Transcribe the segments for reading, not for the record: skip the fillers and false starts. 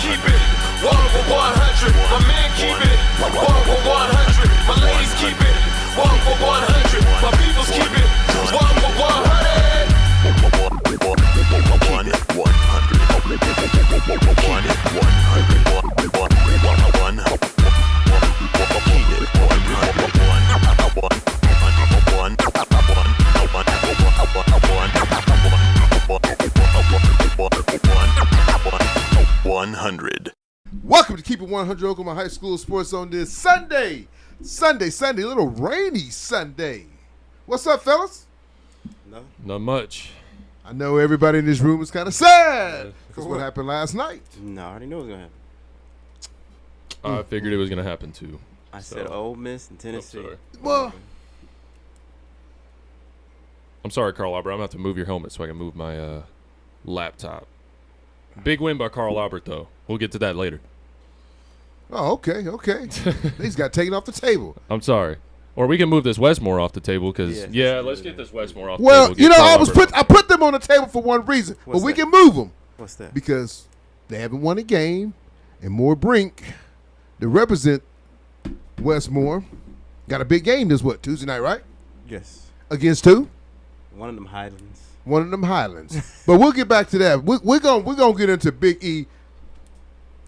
keep it 1 for 100. My man keep it 1 for 100. My ladies keep it 1 for 100. My peoples keep it 1 for 100. 100. Welcome to Keep It 100 Oklahoma High School Sports on this Sunday, little rainy Sunday. What's up, fellas? Not much. I know everybody in this room is kind of sad because what happened last night. No, I already knew it was going to happen. I figured it was going to happen too. I said Ole Miss and Tennessee. Well, I'm sorry, Carl Albert. I'm going to have to move your helmet so I can move my laptop. Big win by Carl Albert, though. We'll get to that later. oh, okay. He's got taken off the table. I'm sorry. Or we can move this Westmore off the table because, Yeah. let's get this Westmore off the Well, table. you know, Carl Albert I put them on the table for one reason, but What's we that? can move them What's that? because they haven't won a game, and Moore Brink, to represent Westmore, got a big game this Tuesday night, right? Yes. Against who? One of them Highlands. One of them Highlands. But we'll get back to that. We're gonna get into Big E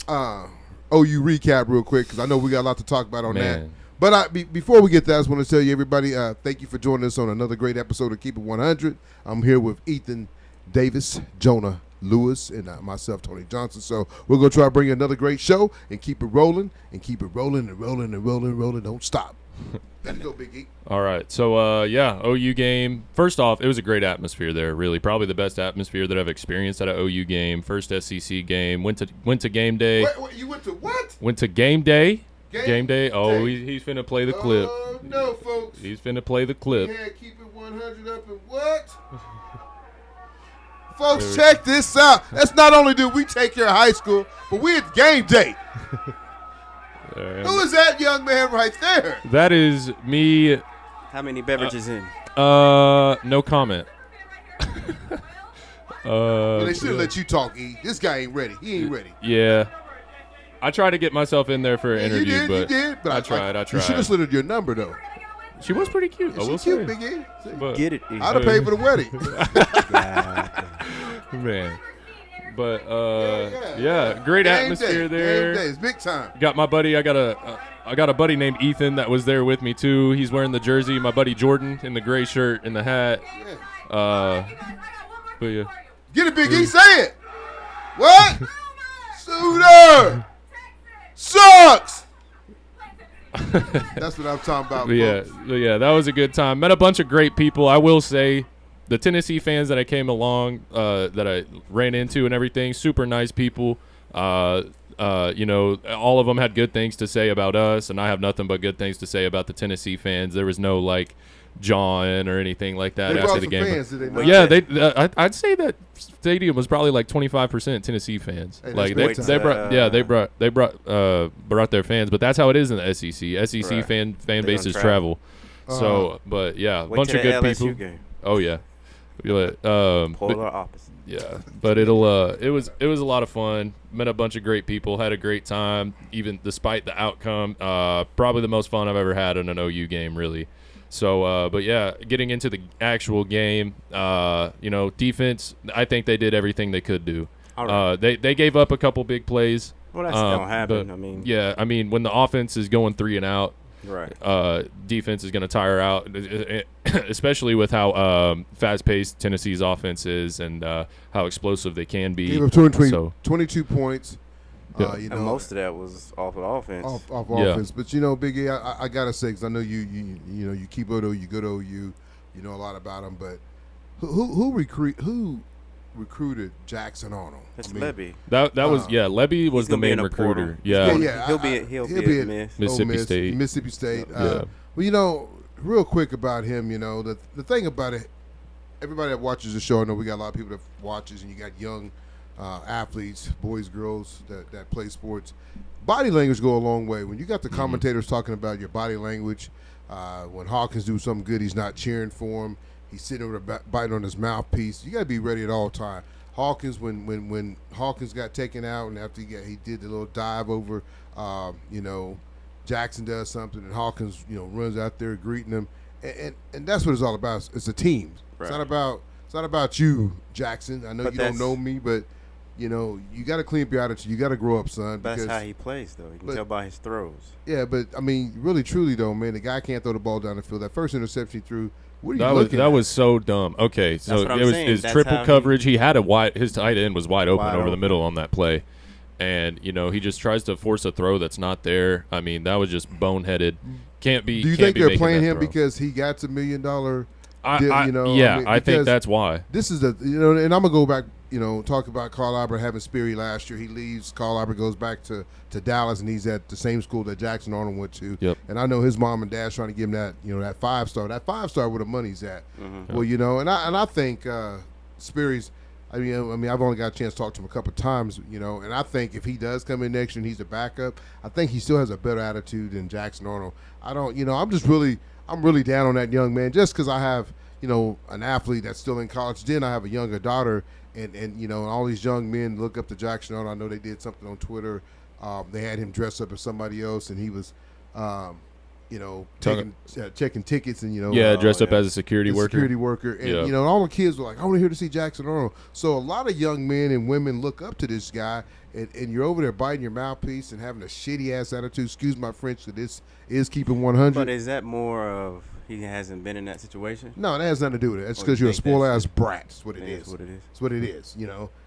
OU recap real quick because I know we got a lot to talk about on that. Man. But before we get that, I just want to tell you, everybody, thank you for joining us on another great episode of Keep It 100. I'm here with Ethan Davis, Jonah Lewis, and myself, Tony Johnson. So we're going to try to bring you another great show and keep it rolling and rolling. Don't stop. Let's go, Big E. All right. So, OU game. First off, it was a great atmosphere there, really. Probably the best atmosphere that I've experienced at an OU game. First SEC game. Went to game day. Wait, you went to what? Went to game day. Game day. Oh, day. he's finna play the clip. Oh, no, folks. He's finna play the clip. We had Keep It 100 up and what? Folks, check this out. That's not only do we take care of high school, but we at game day. Who is that young man right there? That is me. How many beverages in? No comment. Well, they should have let you talk, E. This guy ain't ready. He ain't ready. Yeah. I tried to get myself in there for an interview, you did, but I tried. You should have slid her your number, though. She was pretty cute. I will She's cute, say. Big E. See? But, Get it. E. I'd have paid for the wedding. man. But Yeah. great Game atmosphere day. there. Game day. It's big time. Got my buddy. I got a buddy named Ethan that was there with me too. He's wearing the jersey. My buddy Jordan in the gray shirt and the hat. But yeah. Get it, Big E. Say it. What? Suitor. Sucks. That's what I'm talking about. Yeah, that was a good time. Met a bunch of great people. I will say, the Tennessee fans that I came along, that I ran into and everything, super nice people. All of them had good things to say about us, and I have nothing but good things to say about the Tennessee fans. There was no John or anything like that They after brought the some game. fans, did they not? Yeah, I'd say that stadium was probably 25% Tennessee fans. Hey, They brought their fans, but that's how it is in the SEC. SEC Right. fan They bases don't travel. So, but yeah, a Wait bunch till of the good LSU people. Game. Oh yeah, Polar opposite. yeah, but it was a lot of fun. Met a bunch of great people. Had a great time, even despite the outcome. Probably the most fun I've ever had in an OU game, really. So, but yeah, getting into the actual game, defense. I think they did everything they could do. All right. They gave up a couple big plays. Well, that's gonna happen. But, when the offense is going 3 and out, right. Defense is going to tire out, especially with how fast-paced Tennessee's offense is and how explosive they can be. Gave up 22 points. Yeah. And most of that was off of offense. Off offense. But, Big E, I got to say, because I know you keep it OU, you go to OU, you know a lot about them, but who recruited Jackson Arnold? It's Lebby. That was Lebby was the main recruiter. Yeah. He'll be at Mississippi State. Mississippi State. Yeah. Well, real quick about him, the thing about it, everybody that watches the show, I know we got a lot of people that watches, and you got young athletes, boys, girls that play sports. Body language go a long way. When you got the commentators talking about your body language, when Hawkins do something good, he's not cheering for him. He's sitting with a biting on his mouthpiece. You got to be ready at all time. Hawkins, when Hawkins got taken out, and after he did the little dive over, Jackson does something, and Hawkins, runs out there greeting him, and that's what it's all about. It's a team. Right. It's not about you, Jackson. I know you don't know me, but you got to clean up your attitude. You got to grow up, son. But that's how he plays, though. You can tell by his throws. Yeah, but I mean, really, truly, though, man, the guy can't throw the ball down the field. That first interception he threw. What are you looking at? That was so dumb. Okay, so it was his triple coverage. He had his tight end was wide open over the middle on that play, and he just tries to force a throw that's not there. I mean, that was just boneheaded. Can't be. Do you think they're playing him because he got $1 million deal? I think that's why. This is and I'm gonna go back. Talk about Carl Albert having Sperry last year. He leaves. Carl Albert goes back to Dallas, and he's at the same school that Jackson Arnold went to. Yep. And I know his mom and dad's trying to give him that, that 5-star. That 5-star where the money's at. Mm-hmm. Well, and I think Sperry's. I mean, I've only got a chance to talk to him a couple of times, and I think if he does come in next year and he's a backup, I think he still has a better attitude than Jackson Arnold. I don't, I'm really down on that young man just because I have, an athlete that's still in college. Then I have a younger daughter. And all these young men look up to Jackson Arnold. I know they did something on Twitter. They had him dress up as somebody else, and he was, checking tickets and dressed up as a security worker. And all the kids were like, "I want to see Jackson Arnold." So a lot of young men and women look up to this guy, and you're over there biting your mouthpiece and having a shitty ass attitude. Excuse my French, but this is keeping 100. But is that more of he hasn't been in that situation? No, that has nothing to do with it. It's because you're a spoiled ass brat. That's what it is. That's what it is. That's what it is.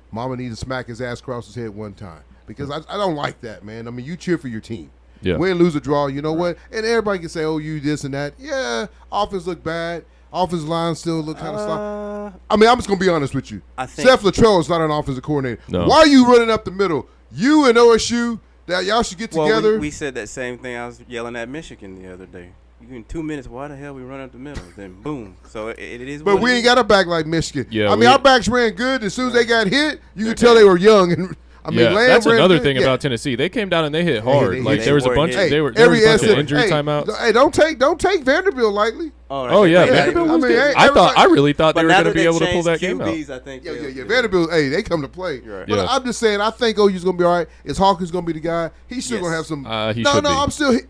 Mama needs to smack his ass across his head one time because I don't like that, man. I mean, you cheer for your team. Yeah. Win, lose, or draw, you know what? And everybody can say, "Oh, you this and that." Yeah, offense look bad. Offensive line still look kind of slow. I mean, I'm just gonna be honest with you. Seth Luttrell is not an offensive coordinator. No. Why are you running up the middle? You and OSU, that y'all should get together. We said that same thing. I was yelling at Michigan the other day. In 2 minutes, why the hell we run up the middle? Then boom. So it is. But we ain't got a back like Michigan. Yeah, our backs ran good. As soon as they got hit, you could tell they were young. And that's another thing about Tennessee. They came down and they hit hard. There was a bunch of injury timeout. Hey, don't take Vanderbilt lightly. Vanderbilt. I really thought they were going to be able to pull that game out. I think. Yeah. Vanderbilt. Hey, they come to play. Right. But I'm just saying. I think OU's going to be all right. Is Hawkins going to be the guy? He's still going to have some.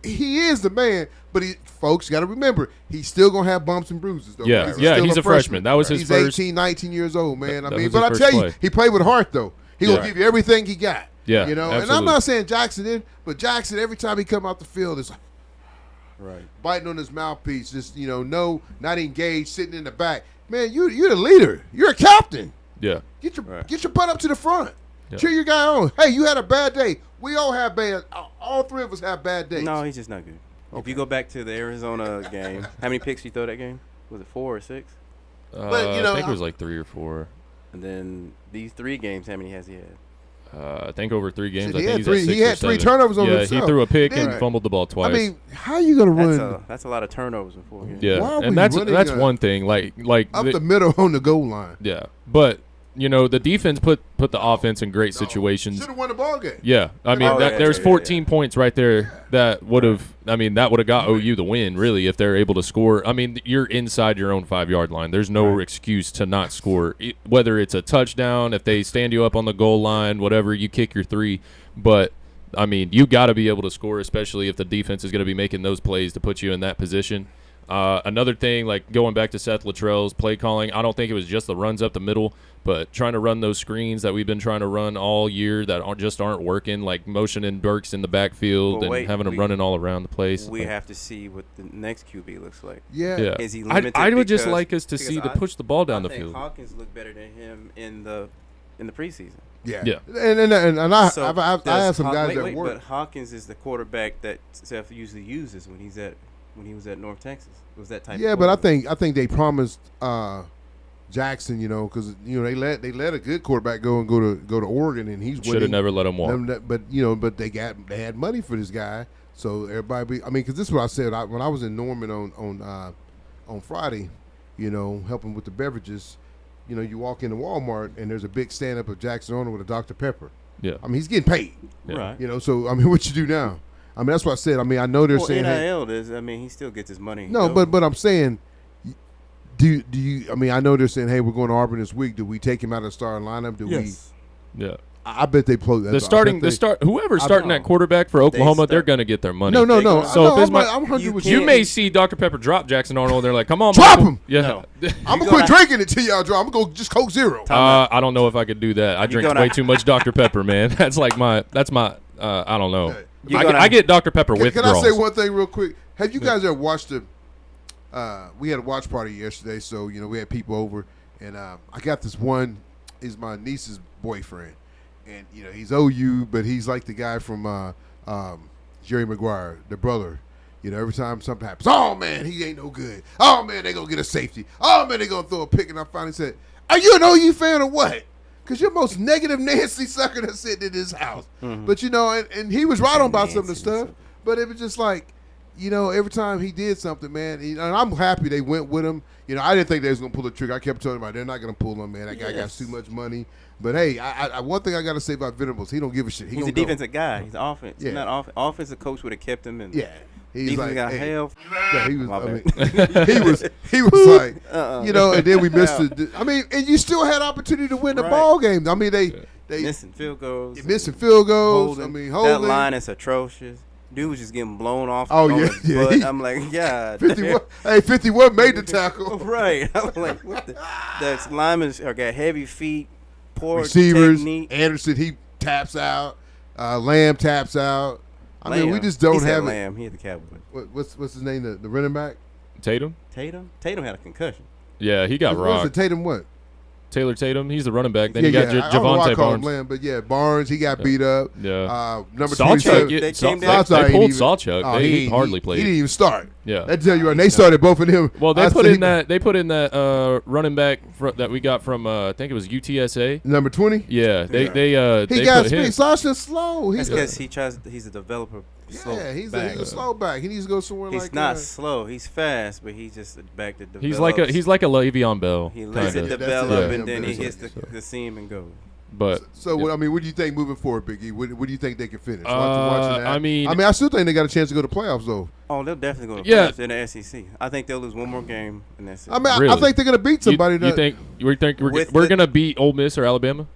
He is the man. But folks, got to remember, he's still going to have bumps and bruises. Though, he's a freshman. That was his first. He's 18, 19 years old, man. But I tell you, he played with heart, though. He will give you everything he got. Yeah, absolutely. And I'm not saying Jackson did, but Jackson, every time he come out the field, is biting on his mouthpiece, just not engaged, sitting in the back. Man, you're the leader. You're a captain. Yeah. Get your butt up to the front. Yeah. Cheer your guy on. Hey, you had a bad day. We all have bad. All three of us have bad days. No, he's just not good. Okay. If you go back to the Arizona game, how many picks did you throw that game? Was it 4 or 6? I think it was like 3 or 4. And then these 3 games, how many has he had? I think over 3 games. He had 3 turnovers on himself. Yeah, he threw a pick and fumbled the ball twice. I mean, how are you going to run? That's a lot of turnovers in 4 games. Yeah, and that's one thing. Like up the middle on the goal line. Yeah, but the defense put the offense in great situations. Should have won the ball game. Yeah, I mean there's 14 points right there that would have. I mean that would have got OU the win really if they're able to score. I mean you're inside your own 5-yard line. There's no excuse to not score. Whether it's a touchdown, if they stand you up on the goal line, whatever, you kick your 3. But I mean you got to be able to score, especially if the defense is going to be making those plays to put you in that position. Another thing, like going back to Seth Luttrell's play calling, I don't think it was just the runs up the middle, but trying to run those screens that we've been trying to run all year that aren't working, like motioning Burks in the backfield having them running all around the place. We have to see what the next QB looks like. Yeah. Is he limited? I would just like us to see to push the ball down the field. Hawkins looked better than him in the preseason. Yeah. And I have some guys that work. But Hawkins is the quarterback that Seth usually uses when he was at North Texas. It was that type. Yeah, but I think they promised Jackson, because they let a good quarterback go to Oregon, and he's winning. Should have never let him walk. But they had money for this guy, so everybody. Because this is what I said when I was in Norman on Friday, helping with the beverages. You walk into Walmart and there's a big stand up of Jackson Arnold with a Dr. Pepper. Yeah, I mean he's getting paid. Yeah. Right. So I mean, what you do now? I mean, that's what I said. I mean, I know they're saying NIL is. I mean, he still gets his money. No, but I'm saying Do you? I mean, I know they're saying, "Hey, we're going to Auburn this week." Do we take him out of the starting lineup? Do Yes. Yeah. I bet they play Whoever's starting at quarterback for Oklahoma, they're gonna get their money. No. So if it's I'm 100 with you. you may see Dr. Pepper drop Jackson Arnold. They're like, come on, Drop Michael. him. Yeah. No. I'm gonna quit drinking it till y'all drop. I'm gonna go just Coke Zero. I don't know if I could do that. I drink gonna- way too much Dr. Pepper, man. That's my. I don't know. You're gonna- I get Dr. Pepper Can I withdrawals. say one thing real quick? Have you guys ever watched the? We had a watch party yesterday, so we had people over, and I got this one. Is my niece's boyfriend, and he's OU, but he's like the guy from Jerry Maguire, the brother. Every time something happens, oh man, he ain't no good. Oh man, they gonna get a safety. Oh man, they gonna throw a pick. And I finally said, "Are you an OU fan or what? Because you're the most negative Nancy sucker that's sitting in this house." Mm-hmm. But and he was right on about some of the stuff. But it was just like, every time he did something, man, and I'm happy they went with him. I didn't think they was gonna pull the trigger. I kept telling them, they're not gonna pull him, man. That guy got too much money. But hey, I one thing I gotta say about Venables, he don't give a shit. He's a defensive guy. He's offense. Yeah. He's not offensive coach would have kept him in. Yeah. He's Defense like, got hey. hell. Yeah, he was. My I mean, bad. he was like, Uh-uh. and then we missed it. I mean, and you still had opportunity to win the Right. ball game. I mean, they Missing field goals. missing field goals. Holding. I mean, That holding. line is atrocious. Dude was just getting blown off. Oh, on yeah, his yeah, butt. he- I'm like, yeah. 51. Hey, 51 made the tackle. Right. I'm like, what the linemen got heavy feet, poor Receivers. technique. Anderson, he taps out. Lamb taps out. I mean, we Lamb. just don't he said have it. Lamb. He had the Cowboys. What's his name? The running back? Tatum. Tatum had a concussion. Yeah, he got What's it? rocked. Tatum what? Taylor Tatum. He's the running back. Then you got I don't know why I Javonte call him Barnes. Lamb, but yeah, Barnes, he got beat up. Yeah. Number Sawchuk, 27. They came down. Sawchuk they ain't pulled even- Sawchuk. Oh, He hardly He played. didn't even start. Yeah. That tell you right. They started both of them. Well, they I put said in that. They put in that running back that we got from I think it was UTSA. number 20. Yeah, they He they got put him. speed. Sasha's slow. That's He's because he's a developer. Slow yeah, he's back. a slow back. He needs to go somewhere He's like not that. slow. He's fast, but he's just back to develop. He's like a Le'Veon Bell. He lets it kinda. develop, Yeah. and then he Yeah. hits the seam and goes. But So, yeah. what do you think moving forward, Big E? What do you think they can finish? Uh, Watching that? I mean- I still think they got a chance to go to playoffs, though. Oh, they'll definitely go to Yeah. playoffs in the SEC. I think they'll lose one more game, and that's it. I mean, I Really? think they're going to beat somebody. you think we're With we're the- gonna beat Ole Miss or Alabama?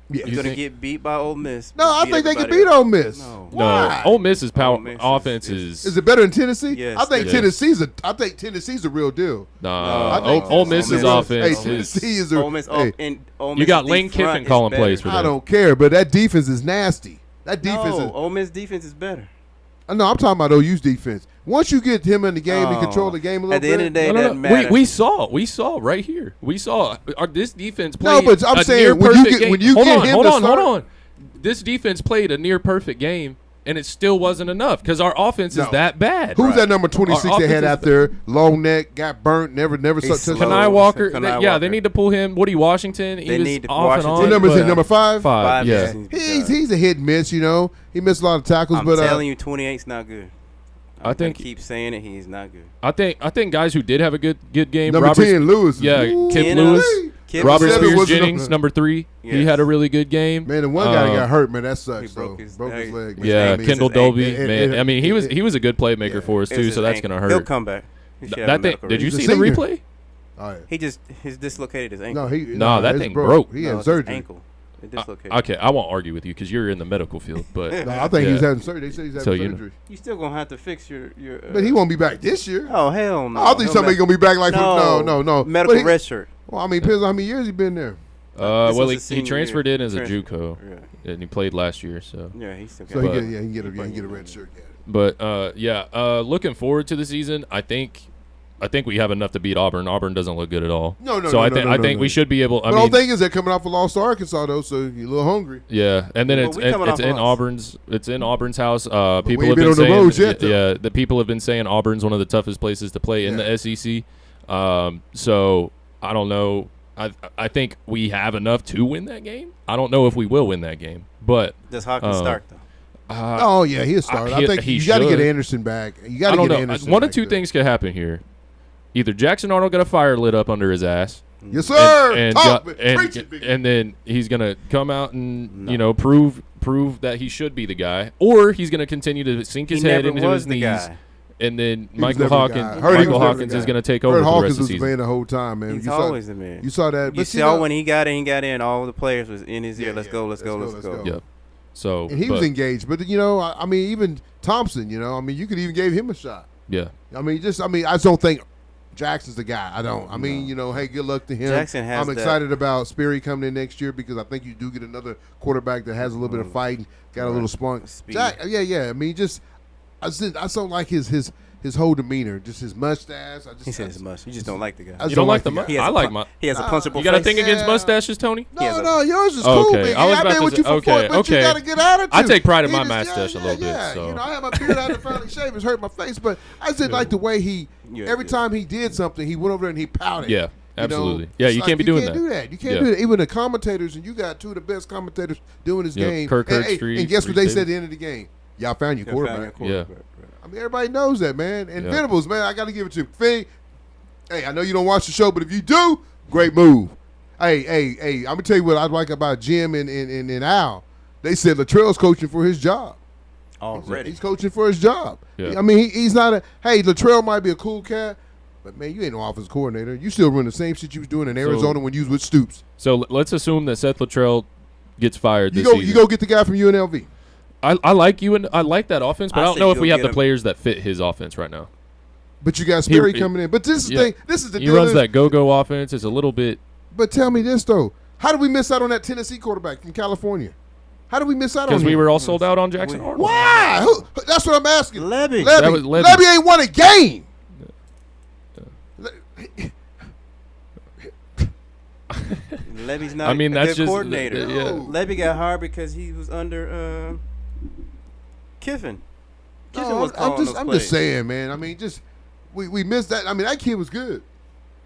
Yeah. He's you gonna think- get beat by Ole Miss. No, I beat think they can everybody beat else. Ole Miss. No. Why? No, Ole Miss's power Ole Miss offense is- Is it better than Tennessee? Yes, I think it Tennessee's a real deal. Nah, I think Ole Miss's Hey, offense is. Tennessee is a. Ole Miss, hey, Ole You Miss got deep Lane front Kiffin is calling better. plays for I them. don't care, but that defense is nasty. That defense No, Ole Miss defense is better. No, I'm talking about OU's defense. Once you get him in the game and Oh. control the game a little At the bit. end of the day, it No, doesn't no. matter. We saw right here. We saw this defense No, played. but I'm a saying, near when you perfect get- game. when you hold get on, him hold to on, start- hold on. This defense played a near perfect game, and it still wasn't enough because our offense is No. that bad. Who's that number 26 Our they had offense out is- there? Long neck, got burnt, never He's touched. slow. Kanai Walker, Kanai yeah, Walker. they need to pull him. Woody Washington, he They was need to- off and Washington. on. What number is but- it? Number 5? Five, yeah. years he's He's a hit and miss. He missed a lot of tackles, I'm but telling you, 28's not good. I think- keep saying it. He's not good. I think guys who did have a good game. number Robert, 10 Lewis. yeah, Ooh, Kip Ken Lewis, Kip Robert Seven Spears wasn't Jennings, up- number 3. He Yes. had a really good game. Man, the one guy got hurt, man. That sucks. He broke his leg. Man. Yeah, I mean, Kendall his Dolby, ankle. man. I mean, he was a good playmaker Yeah. for us It too, was so his that's ankle. gonna hurt. He'll come back. He should have a That thing, medical did you He's a see the senior. replay? Oh, yeah. He's dislocated his ankle. No, that it's thing broke. He No, had it's his surgery. ankle. It dislocated. Okay, I won't argue with you because you're in the medical field, but No, I think Yeah. he's having surgery. They said he's having So, you know. surgery. You still gonna have to fix your. But he won't be back this year. Oh hell no! I think somebody's going to be back like no. Medical But he- red shirt. Well, I mean, depends on how many years he's been there. well, was he his senior transferred year. in as a Transfer- JUCO, Yeah, and he played last year. So, yeah, he still got. So it. But- he can get a red shirt. Yeah. but looking forward to the season. I think we have enough to beat Auburn. Auburn doesn't look good at all. No, So I no, think no. we should be able. I The mean, whole thing is they're coming off a loss to Arkansas, though, so you're a little hungry. yeah, and then Well, it's we coming off a in loss. Auburn's house. we People ain't have been been on the saying, roads yet, though. yeah, the people have been saying Auburn's one of the toughest places to play in Yeah. the SEC. So I don't know. I think we have enough to win that game. I don't know if we will win that game, but Does Hawkins start though? Oh, yeah, he'll start. I think he you got to get should. Anderson back. You I got to don't get know. Anderson One of back, two though. things could happen here. Either Jackson Arnold got a fire lit up under his ass, Yes, sir. and Talk, got- man. Preach it, big and then he's gonna come out and No. prove that he should be the guy, or he's gonna continue to sink his He head never into was his the knees. guy. And then He was Michael never a Hawkins. guy. Heard he was Michael never a Hawkins guy. is going to take Heard over for the rest Hawkins of was the the season. man the whole time, man. He's You saw- always the man. You saw that. You But saw when he got in, all the players was in his ear. Yeah, Let's yeah. go, let's go, Let's let's go, go. let's go. Yeah. So and he was but- engaged. But, I mean, even Thompson, I mean, you could even gave him a shot. Yeah. I just don't think Jackson's the guy. I don't. I mean, hey, good luck to him. Jackson has I'm that- excited about Sperry coming in next year because I think you do get another quarterback that has a little bit of fight, got a little spunk. Speed. Yeah. I mean, I don't like his whole demeanor, just his mustache. He says his mustache. You just don't like the guy. I just You don't like the guy. mu- He has I a like pun- my. He has a punchable You got a face. thing against Yeah. mustaches, Tony? He has No, a- yours is cool, Okay, big. I was I've about been to with say- you for okay, 40, but you okay. got a good attitude. I take pride in He my just- mustache a little bit, Yeah. so. I had my beard out and finally shaved. It's hurt my face, but I just didn't like the way he. Yeah, Every yeah. time he did something, he went over there and he pouted. Yeah, absolutely. It's Yeah, you like, can't be doing that. You can't Yeah. do that. Even the commentators, and you got two of the best commentators doing this Yep, game. Kirk and, Herbstreit, and guess what Reese they said at Davis. the end of the game? Y'all found your quarterback. Yeah. I mean, everybody knows that, man. And Yeah. Venables, man, I got to give it to Finn. Hey, I know you don't watch the show, but if you do, great move. Hey, I'm gonna tell you what I like about Jim and Al. They said Latrell's coaching for his job. Already. He's coaching for his job. Yeah. I mean, he's not a. Hey, Latrell might be a cool cat, but man, you ain't no offensive coordinator. You still run the same shit you was doing in Arizona when you was with Stoops. So let's assume that Seth Luttrell gets fired You this go, season. you go get the guy from UNLV. I like you and I like that offense, but I I don't say know if go we have get the him. players that fit his offense right now. But you got Sperry He- coming in. But this is the Yeah. thing. This is the He deal. runs that go-go offense. It's a little bit. But tell me this though: how did we miss out on that Tennessee quarterback from California? How did we miss out on him? Because we were all sold out on Jackson Arnold. Why? That's what I'm asking. Levy. That was Levy. Levy ain't won a game. Levy's not I mean, a that's good just coordinator. yeah. Levy got hired because he was under Kiffin. Kiffin No, was calling those I'm plays. just saying, man. I mean, just we missed that. I mean, that kid was good.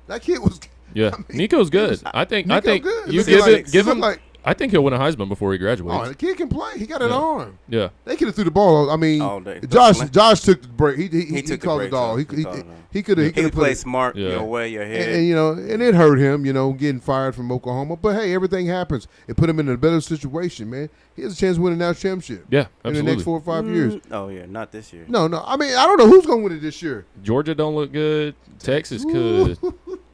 That kid was. Yeah, I mean, Nico's good. I think Nico good. you It give looked like- give it him. looked like- I think he'll win a Heisman before he Oh, graduates. the kid can play. He got an Yeah. arm. Yeah, They could have threw the ball. I mean, All day. Josh took the break. He He took the called the breaks dog. off. He called it off. He could have. He could play smart, Yeah. way your head. And it hurt him, getting fired from Oklahoma. But hey, everything happens. It put him in a better situation, man. He has a chance to win a national championship. yeah, in absolutely. the next 4 or 5 years. Oh yeah, not this year. No. I mean, I don't know who's going to win it this year. Georgia don't look good. Texas could.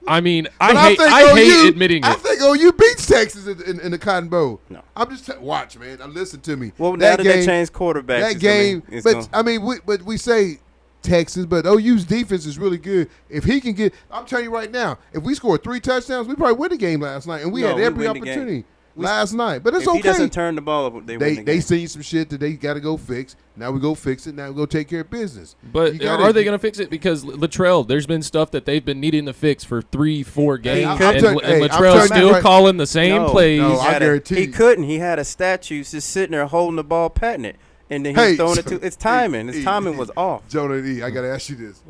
I mean, But I hate OU admitting I it. think OU beats Texas in the Cotton Bowl. No. I'm just watch, man. Listen to me. Well, now that they changed quarterbacks, that it's game. gonna be- it's But gonna- I mean, we say Texas, but OU's defense is really good. If he can get, I'm telling you right now, if we scored 3 touchdowns, we probably win the game last night, and we No, had we every win the game. opportunity last night. But it's if okay. he doesn't turn the ball over, they win the They game. seen some shit that they got to go fix. Now we go fix it. Now we go take care of business. But You gotta- are they going to fix it? Because Latrell, there's been stuff that they've been needing to fix for 3-4 games, I'm and, telling- and I'm Latrell's telling you still right- calling the same plays. no, I Had guarantee he you. couldn't. He had a statue just sitting there holding the ball, patting it, and then he's throwing it to. It's timing. His timing was off. Jonah D, I got to ask you this.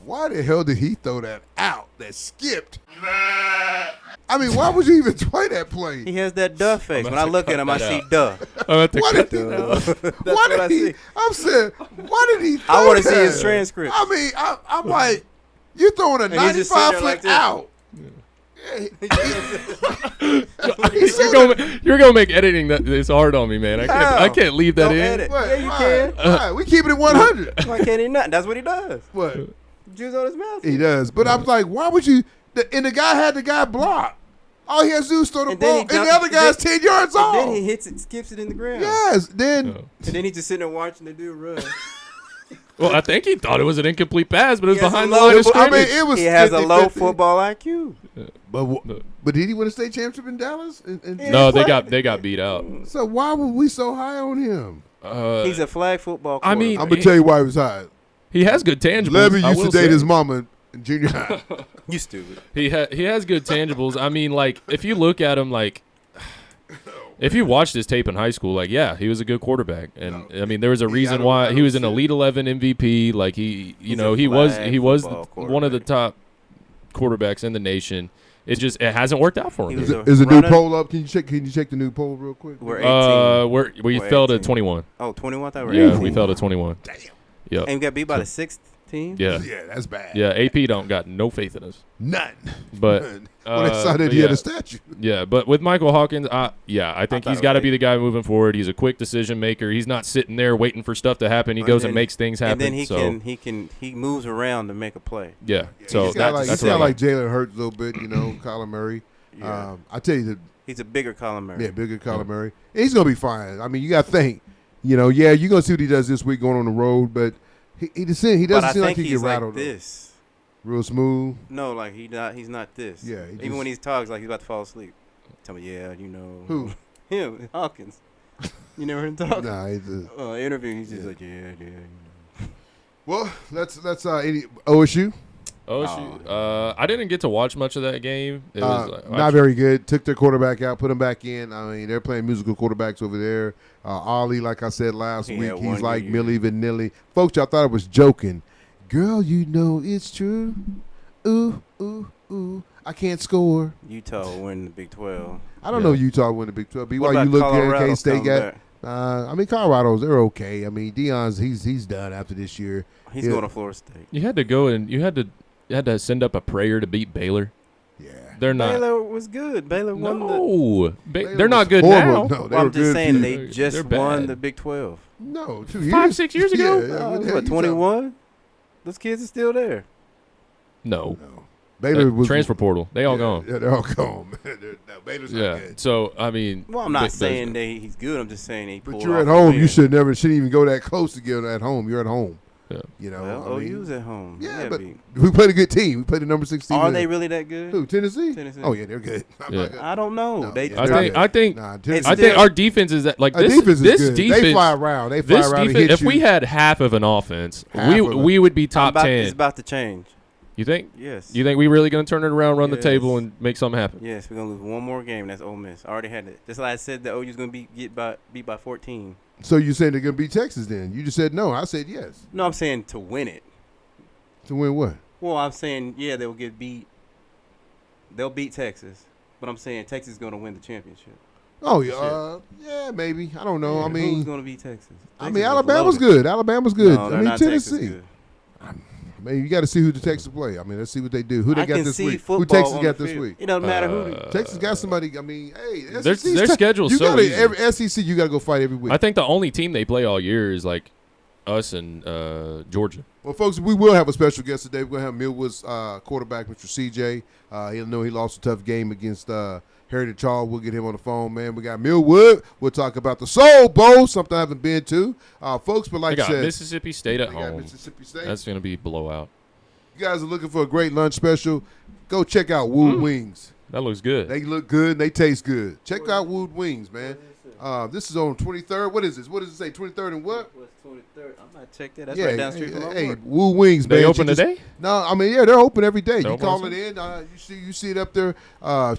Why the hell did he throw that out that skipped? I mean, why would you even play that play? He has that duh face. I'm When I about to look at cut him, I that see out. duh. I'm at the Why cut did, that out. That's why what did I he? see. I'm saying, why did he? I want to see his transcript. I mean, I'm like, you throwing a And he's just sitting 95 there foot like this. out. You're gonna make editing this hard on me, man. I How? can't leave that Don't in. edit. What? Yeah, you Why? can. Why? We keep it at 100. Why can't he not? That's what he does. What? Juice on his mouth. He does. But I'm like, why would you? And the guy had the guy blocked. All he has to do is throw the And then ball, he and the jumps- other guy's 10 yards And off. then he hits it, skips it in the ground. Yes. Then Oh. And then he's just sitting there watching the dude run. Well, I think he thought it was an incomplete pass, but it was He has behind a the low line of foot- I mean, scrimmage. it was He has a low 50-50. football IQ. But did he win a state championship in Dallas? No, they got beat out. So why were we so high on him? He's a flag football. I mean, I'm gonna tell you why he was high. he has good tangibles. Levy I used to will date say. his mama in junior high. you stupid. He has good tangibles. I mean, like if you look at him, like if you watched his tape in high school, like yeah, he was a good quarterback, and I mean there was a reason why he was an Elite 11 MVP. Like he was flag football one of the top quarterbacks in the nation. It hasn't worked out for He him. was Is the new runner. poll up? Can you check the new poll real quick? We're 18. We We're fell to 18. 21. Oh, 21? I thought we were Yeah, 18. we fell to 21. Damn. Yep. And we got beat by the 6th team. Yeah. Yeah, that's bad. Yeah, AP don't got no faith in us. None. But when they decided but he had yeah. a statue. Yeah, but with Michael Hawkins, I think thought he's it got to was be the guy moving forward. He's a quick decision maker. He's not sitting there waiting for stuff to happen. He goes and makes things happen. And then he moves around to make a play. Yeah. So he's got that's like what Jalen Hurts a little bit, Kyler Murray. Yeah. I tell you, He's a bigger Colin Murray. yeah, bigger Kyler Murray. And he's gonna be fine. I mean, you got to think, you're gonna see what he does this week going on the road, but he doesn't seem like he get rattled. Like this. Real smooth. No, like he's not this. Yeah. Even when he talks, like he's about to fall asleep. Tell me, Who? Him, Hawkins. You never heard him talk? Nah, Interview. He's just like, yeah. Well, let's any OSU. OSU. I didn't get to watch much of that game. It was not very good. Took their quarterback out, put him back in. I mean, they're playing musical quarterbacks over there. Ollie, like I said last week, he's like Milli Vanilli. Folks, y'all thought I was joking. Girl, it's true. Ooh, ooh, ooh. I can't score. Utah will win the Big 12. I don't know Utah win the Big 12. What BYU about look Colorado good. K-State coming got. I mean, Colorado's they're okay. I mean, Deion's he's done after this year. He's going to Florida State. You had to go and you had to send up a prayer to beat Baylor. Yeah. They're not. Baylor was good. Baylor won No, Baylor they're not was good horrible. now. No, they I'm were just good saying few- they just They're won bad. the Big 12. No, 2 years. 5-6 years ago. Yeah, what the hell What, you 21? Those kids are still there. No. talking- No. Baylor was Transfer portal. They all gone. Yeah, they're all gone. Baylor's not Yeah. good. So I mean, Well, I'm not Ba- saying he's good. I'm just saying he But pulled you're off at a home. win. You shouldn't even go that close to get at home. You're at home. Yeah. Well, I mean, OU's at home. yeah, but we played a good team. We played the number 16. Are they really that good? Who? Tennessee? Tennessee. Oh yeah, they're good. Yeah. I don't know. No, They yeah, I they're think good. I think Nah, It's Tennessee. I think still- our defense is that like our this defense is this good. defense. They fly around. They fly This around and defense. hit If you. we had half of an offense, Half of it. we would be top 10. It's about to change. You think? Yes. You think we really gonna turn it around, run the Yes. table, and make something happen? Yes, we're gonna lose one more game. That's Ole Miss. I already had it. Just like I said, the OU's gonna beat by 14. So you saying they're gonna beat Texas? Then you just said no. I said yes. No, I'm saying to win it. To win what? Well, I'm saying they'll get beat. They'll beat Texas, but I'm saying Texas is gonna win the championship. Oh yeah, yeah, maybe. I don't know. I Who's mean, gonna beat Texas? I Texas mean, is Alabama's loaded. good. Alabama's good. No, I they're mean, not Texas Tennessee. good. Man, you got to see who the Texas play. I mean, let's see what they do. Who they I got can this see week? football Who Texas on got the this field. week? It doesn't matter who. Texas got somebody. I mean, hey, Their SEC's schedule's you so gotta, easy. every SEC, you got to go fight every week. I think the only team they play all year is like us and Georgia. Well, folks, we will have a special guest today. We're going to have Millwood's quarterback, Mr. CJ. He'll know he lost a tough game against Heritage Hall. We'll get him on the phone, man. We got Millwood. We'll talk about the Soul Bowl, something I haven't been to. Folks, but They like I got said, Mississippi State at they got home. Mississippi State. That's gonna be blowout. You guys are looking for a great lunch special, go check out Wood Wings. That looks good. They look good and they taste good. Check out Wood Wings, man. This is on 23rd. What is this? What does it say? 23rd and what? What's 23rd? I'm not check that. That's Yeah, right down the street from my hey, work. Wood Wings, man. They open She just- today? No, I mean, yeah, they're open every day. They're You open call on it in. You see it up there.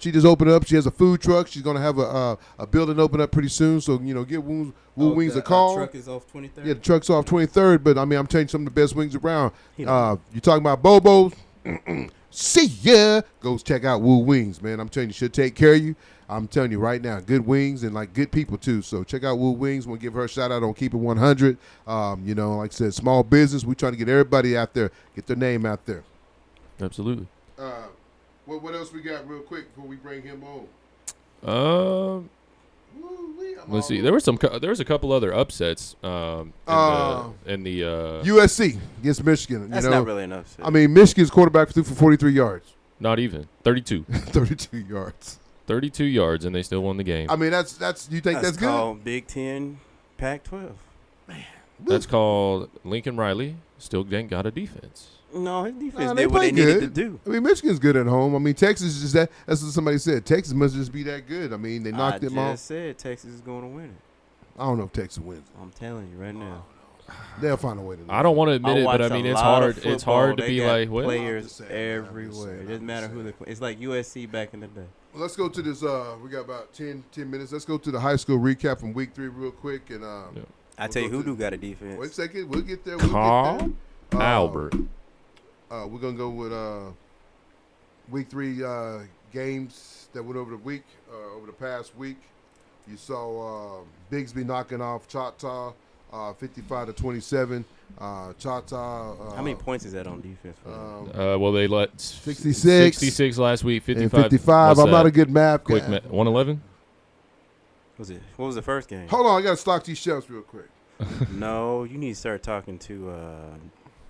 She just opened up. She has a food truck. She's gonna have a building open up pretty soon. So give Wood Wings a call. Truck is off 23rd. Yeah, the truck's off 23rd. But I mean, I'm telling you, some of the best wings around. You talking about Bobo's? See ya. Go check out Wood Wings, man. I'm telling you, she'll take care of you. I'm telling you right now, good wings and like good people too. So check out Wood Wings. We'll give her a shout out on Keep It 100. Like I said, small business. We're trying to get everybody out there, get their name out there. Absolutely. What else we got real quick before we bring him on? Woo-wee, I'm Let's see. all There was a couple other upsets in the USC against Michigan. That's not really an upset. I mean, Michigan's quarterback threw for 43 yards. not even 32. 32 yards. 32 yards, and they still won the game. I mean, that's you think that's good? called Big Ten, Pac-12. That's called Lincoln Riley. Still ain't got a defense. No, his defense Nah, did what play they needed good. to do. I mean, Michigan's good at home. I mean, Texas is just that. That's what somebody said. Texas must just be that good. I mean, they knocked them I off. just said Texas is going to win it. I don't know if Texas wins. I'm telling you right now. They'll find a way to lose. I don't want to admit it, but I mean it's hard. It's hard to be like, what? Players I'm just saying, everywhere. I'm It doesn't matter who they play. It's like USC back in the day. Well, let's go to this. We got about 10 minutes. Let's go to the high school recap from week 3 real quick. And Yeah. I tell you, go who to- do got a defense? wait a second. We'll get there. Carl Albert. We're gonna go with week 3 games that went over the week, over the past week. You saw Bigsby knocking off Choctaw 55-27. Choctaw. How many points is that on defense? Well, they let 66 last week. 55. and 55. What's I'm not that? a good math guy. Quick 111. What was the first game? Hold on, I got to stock these shelves real quick. No, you need to start talking to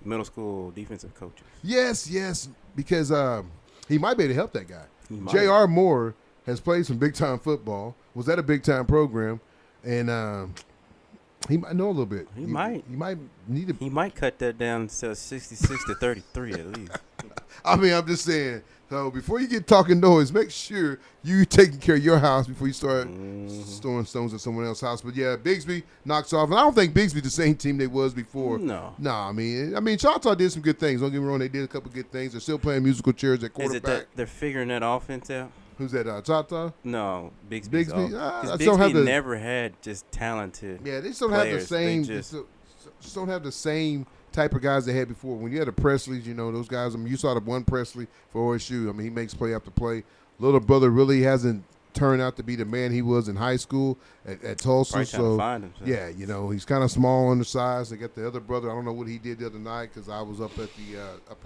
middle school defensive coaches. Yes, because he might be able to help that guy. might. J.R. Moore has played some big-time football, was at a big-time program, and he might know a little bit. He might. He might need to. He might cut that down to 66 to 33 at least. I mean, I'm just saying. So before you get talking noise, make sure you taking care of your house before you start throwing stones at someone else's house. But yeah, Bigsby knocks off, and I don't think Bigsby the same team they was before. No. I mean, Choctaw did some good things. Don't get me wrong, they did a couple good things. They're still playing musical chairs at Is it quarterback. that they're figuring that offense out? Who's that? Choctaw? No, Bigsby. Bigsby? I Because don't have Bigsby the- never had just talented. Yeah, they still have the players. same. They Just don't have the same type of guys they had before. When you had the Presleys, those guys. I mean, you saw the one Presley for OSU. I mean, he makes play after play. Little brother really hasn't turned out to be the man he was in high school at Tulsa. Probably trying to So find himself. yeah, he's kind of small on the size. They got the other brother. I don't know what he did the other night because I was up at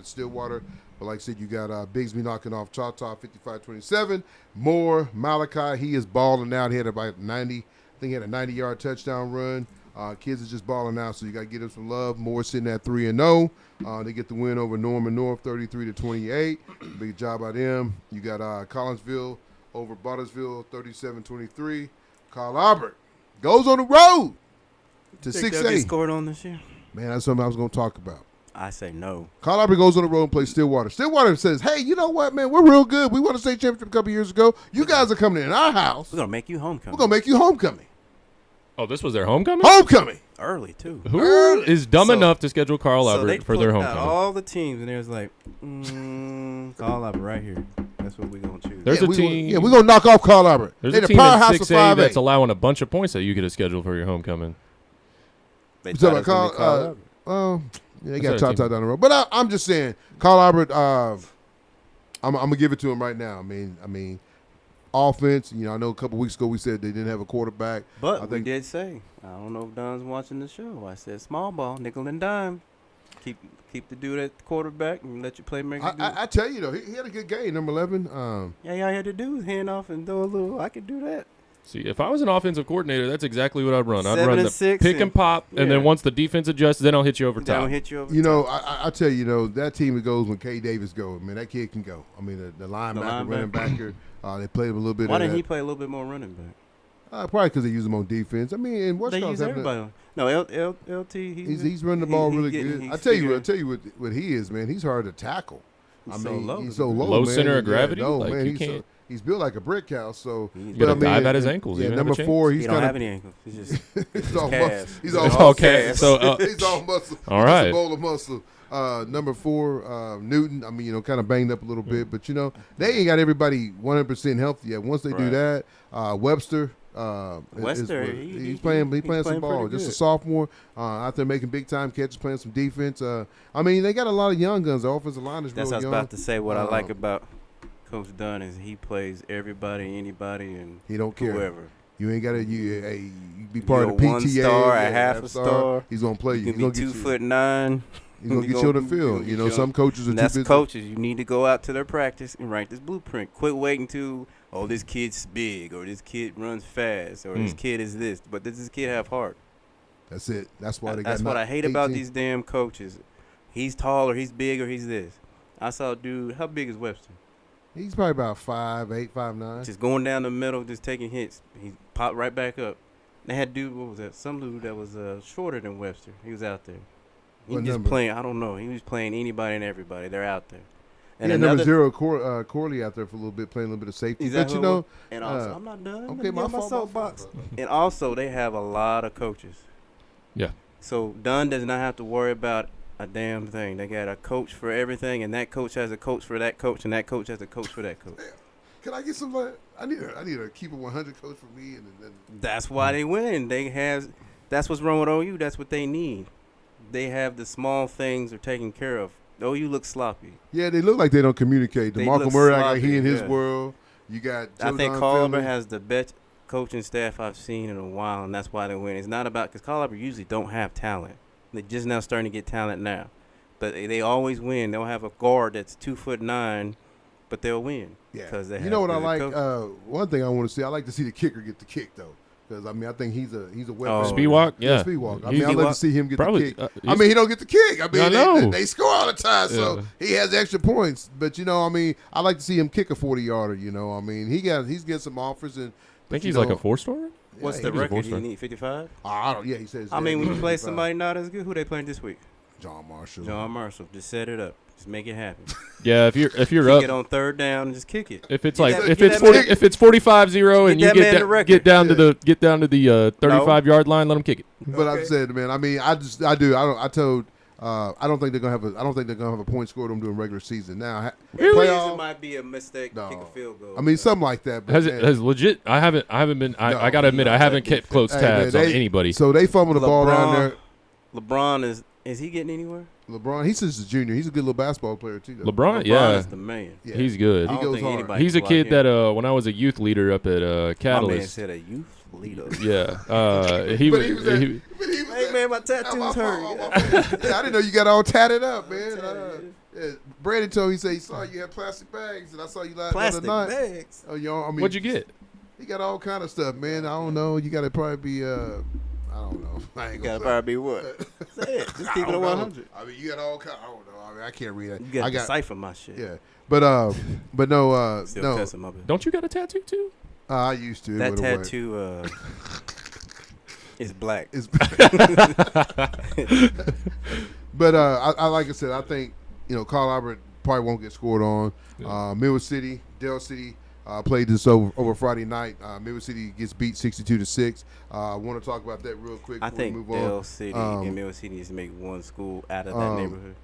Stillwater. But like I said, you got Bigsby knocking off Choctaw 55-27. Moore, Malachi, he is balling out. He had about 90. I think he had a 90-yard touchdown run. Kids are just balling out, so you got to give them some love. Moore sitting at 3-0. They get the win over Norman North, 33-28. Big job by them. You got Collinsville over Buttersville, 37-23. Carl Albert goes on the road to Think they'll get 6A. scored on this year? Man, that's something I was going to talk about. I say no. Carl Albert goes on the road and plays Stillwater. Stillwater says, hey, you know what, man? We're real good. We won a state championship a couple years ago. You guys are coming in our house. We're gonna make you homecoming. We're going to make you homecoming. Oh, this was their homecoming? Homecoming. Early too. Who is dumb So- enough to schedule Carl So they Albert for their plucked out homecoming? all the teams, and they was like, Carl Albert right here. That's what we're gonna choose. There's a we're team. going to knock off Carl Albert. There's They're a the team in powerhouse of 6A 5A. that's allowing a bunch of points that you could have scheduled for your homecoming. They You thought talking it was about gonna be Carl? Albert. Yeah, they That's got our Choctaw team. down the road. But I'm just saying, Carl Albert, I'm going to give it to him right now. I mean, offense, I know a couple weeks ago we said they didn't have a quarterback. But I we think did say, I don't know if Don's watching the show. I said small ball, nickel and dime. Keep the dude at the quarterback and let your playmaker do it. I tell you, though, he had a good game, number 11. Yeah, all you had to do was hand off and throw a little. I could do that. See, if I was an offensive coordinator, that's exactly what I'd run. I'd 7 run and the 6 pick and pop, and then yeah. once the defense adjusts, then I'll hit you over Don't top. hit you over. I tell you, that team that goes when K. Davis goes, man, that kid can go. I mean, the linebacker, running backer, they played him a little bit. Why of didn't that. he play a little bit more running back? Probably because they use him on defense. I mean, and They use everybody. No, LT. He's running the ball really good. I tell you what he is, man. He's hard to tackle. He's so low. He's so low. Low man. center of Yeah, gravity? no, Like, man, you he's can't- he's built like a brick house. So You gotta but I dive at his ankles. Yeah, You don't have a number chance. 4. He He's don't kind have of any ankles. He's just he's all calves. muscle. He's It's all It's muscle. all calves. So, He's all muscle. all He's right. just a bowl of muscle. Number 4, Newton. I mean, kind of banged up a little bit, but they ain't got everybody 100% healthy yet. Once they do Right. that, Webster. Webster, He's playing some ball. pretty Just a good. sophomore out there making big time catches, playing some defense. I mean, they got a lot of young guns. The offensive line is That's real what I was young. about to say. What I like about Coach Dunn is he plays everybody, anybody, and He don't care. whoever. You ain't got to. You be part of the You're PTA. a 1 star, a yeah, half a star. He's gonna play you. You He's can gonna be get 2'9". He's gonna You get you on the gonna- field. you gonna get Some coaches are And too that's busy. coaches. You need to go out to their practice and write this blueprint. Quit waiting to, this kid's big, or this kid runs fast, or this kid is this. But does this kid have heart? That's it. That's why they got. That's what I hate 18. about these damn coaches. He's tall, or he's big, or he's this. I saw a dude. How big is Webster? He's probably about 5'8", 5'9". Just going down the middle, just taking hits. He popped right back up. They had dude, what was that? Some dude that was shorter than Webster. He was out there. He What was just number? playing. I don't know. He was playing anybody and everybody. They're out there. And Yeah, number another 0 Corley out there for a little bit, playing a little bit of safety. But Exactly. you know, And also, I'm not done. okay, Let me my get fault, my soapbox. fault, brother. And also, they have a lot of coaches. Yeah. So Dunn does not have to worry about a damn thing. They got a coach for everything, and that coach has a coach for that coach, and that coach has a coach for that coach. Can I get some? I need a keep it 100 coach for me, and then That's why they win. That's what's wrong with OU. That's what they need. They have the small things are taken care of. OU looks sloppy. yeah, they look like they don't communicate. They DeMarco look Murray, act like he sloppy, in his yeah. world. You got. I think Jordan Carl Philly. has the best. coaching staff I've seen in a while, and that's why they win. It's not about because Colorado usually don't have talent. They're just now starting to get talent now, but they always win. They'll have a guard that's 2'9", but they'll win. Yeah. Because they You know what I good like? coaches. One thing I want to see, I like to see the kicker get the kick though, because I mean I think he's a weapon. Oh, Speedwalk, yeah. Speedwalk. I He's- mean I'd love to see him get Probably, the kick. I he's- mean he don't get the kick. I mean I know. they score all the time, so Yeah. he has extra points. But you know, I mean, I like to see him kick a 40-yarder. You know, I mean he's getting some offers and. I think he's like a 4-star. What's yeah, the he's a record? four-star. You need 55. I don't. Yeah, he says. I mean, when you play 55. somebody not as good, who they playing this week? John Marshall. John Marshall. Just set it up. Just make it happen. Yeah, if you're Kick it up, on third down and just kick it. if it's Get like that- if get it's that 40, man- if it's 45-0 and Get you that man the record. get down to Yeah. the 35-yard line, let him kick it. But I'm saying, man. I mean, I don't think they're gonna have a point scored on them during regular season. Now, Really? It playoff. might be a mistake to No. kick a field goal. I mean, something like that. But Has man, it has legit? I haven't been. No, I gotta admit, I haven't kept close hey, man, tabs on anybody. So they fumbled the ball down there. LeBron is he getting anywhere? LeBron, he's just a junior. He's a good little basketball player too. Though. LeBron, LeBron yeah, is the man. Yeah. he's good. He I don't goes think hard. anybody He's a can kid block him. that when I was a youth leader up at My man Catalyst. said a youth leader. Yeah, he But was. he was at- he- but he was Hey at- man, my Oh, tattoo's my fault, hurt. my fault. Yeah, I didn't know you got all tatted up, man. Tatted. Yeah, Brandon told me, he saw you had plastic bags, and I saw you last Plastic night. bags. Oh, y'all, I mean, What'd you get? He got all kind of stuff, man. I don't know. You got to probably be, I don't know. I ain't Gotta gonna probably be what? Say it. Just keep it I at don't know. 100. I mean, you got all kind. I don't know. I mean, I can't read that. You gotta I got, decipher my shit. yeah, but no, Still no. cussing my bad. Don't you got a tattoo too? I used to. It That went away. tattoo is black. It's but I like I said, I think Carl Albert probably won't get scored on. Yeah. Millwood City, Dell City played this over Friday night. Millwood City gets beat 62-6. I want to talk about that real quick I before we think move Dell on. City and Millwood City needs to make one school out of that neighborhood.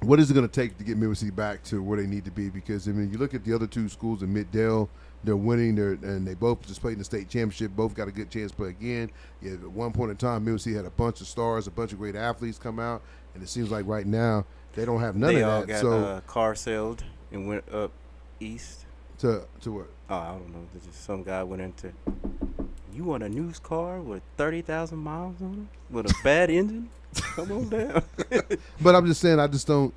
What is it going to take to get Millwood City back to where they need to be? Because I mean, you look at the other two schools in Mid-Dell, they're winning. And they both just played in the state championship. Both got a good chance to play again. Yeah, at one point in time, Millwood City had a bunch of stars, a bunch of great athletes come out, and it seems like right now they don't have none They of all that. got So car sailed and went up east. to what? Oh, I don't know. There's just some guy went into. You want a news car with 30,000 miles on it with a bad engine? Come on down. But I'm just saying, I just don't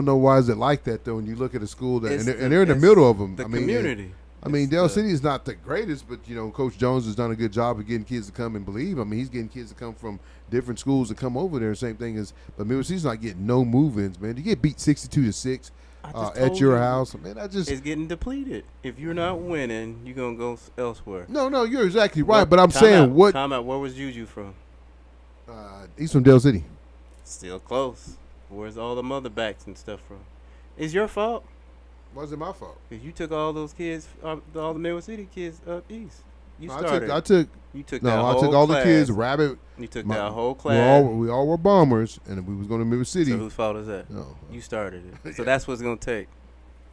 know why is it like that though. When you look at a school that It's and they're in the middle of them. The I mean, community. I mean, It's Dell the- City is not the greatest, but Coach Jones has done a good job of getting kids to come and believe. I mean, he's getting kids to come from different schools to come over there. Same thing as, but Millwood City's not getting no move-ins, man. You get beat 62-6 I just at told your you, house, man. It's getting depleted. If you're not winning, you're gonna go elsewhere. No, you're exactly right. What- But I'm time saying out, what Time out. Where was Juju from? he's from Dell City. Still close. Where's all the mother backs and stuff from? It's your fault. Why is it my fault? Cause you took all those kids, all the Millwood City kids up east. You I started. took you took no, that I whole took all class. the kids. Rabbit. You took my- that whole class. We all were bombers, and we was going to Millwood City. So whose fault is that? No. You started it. So that's what's gonna take.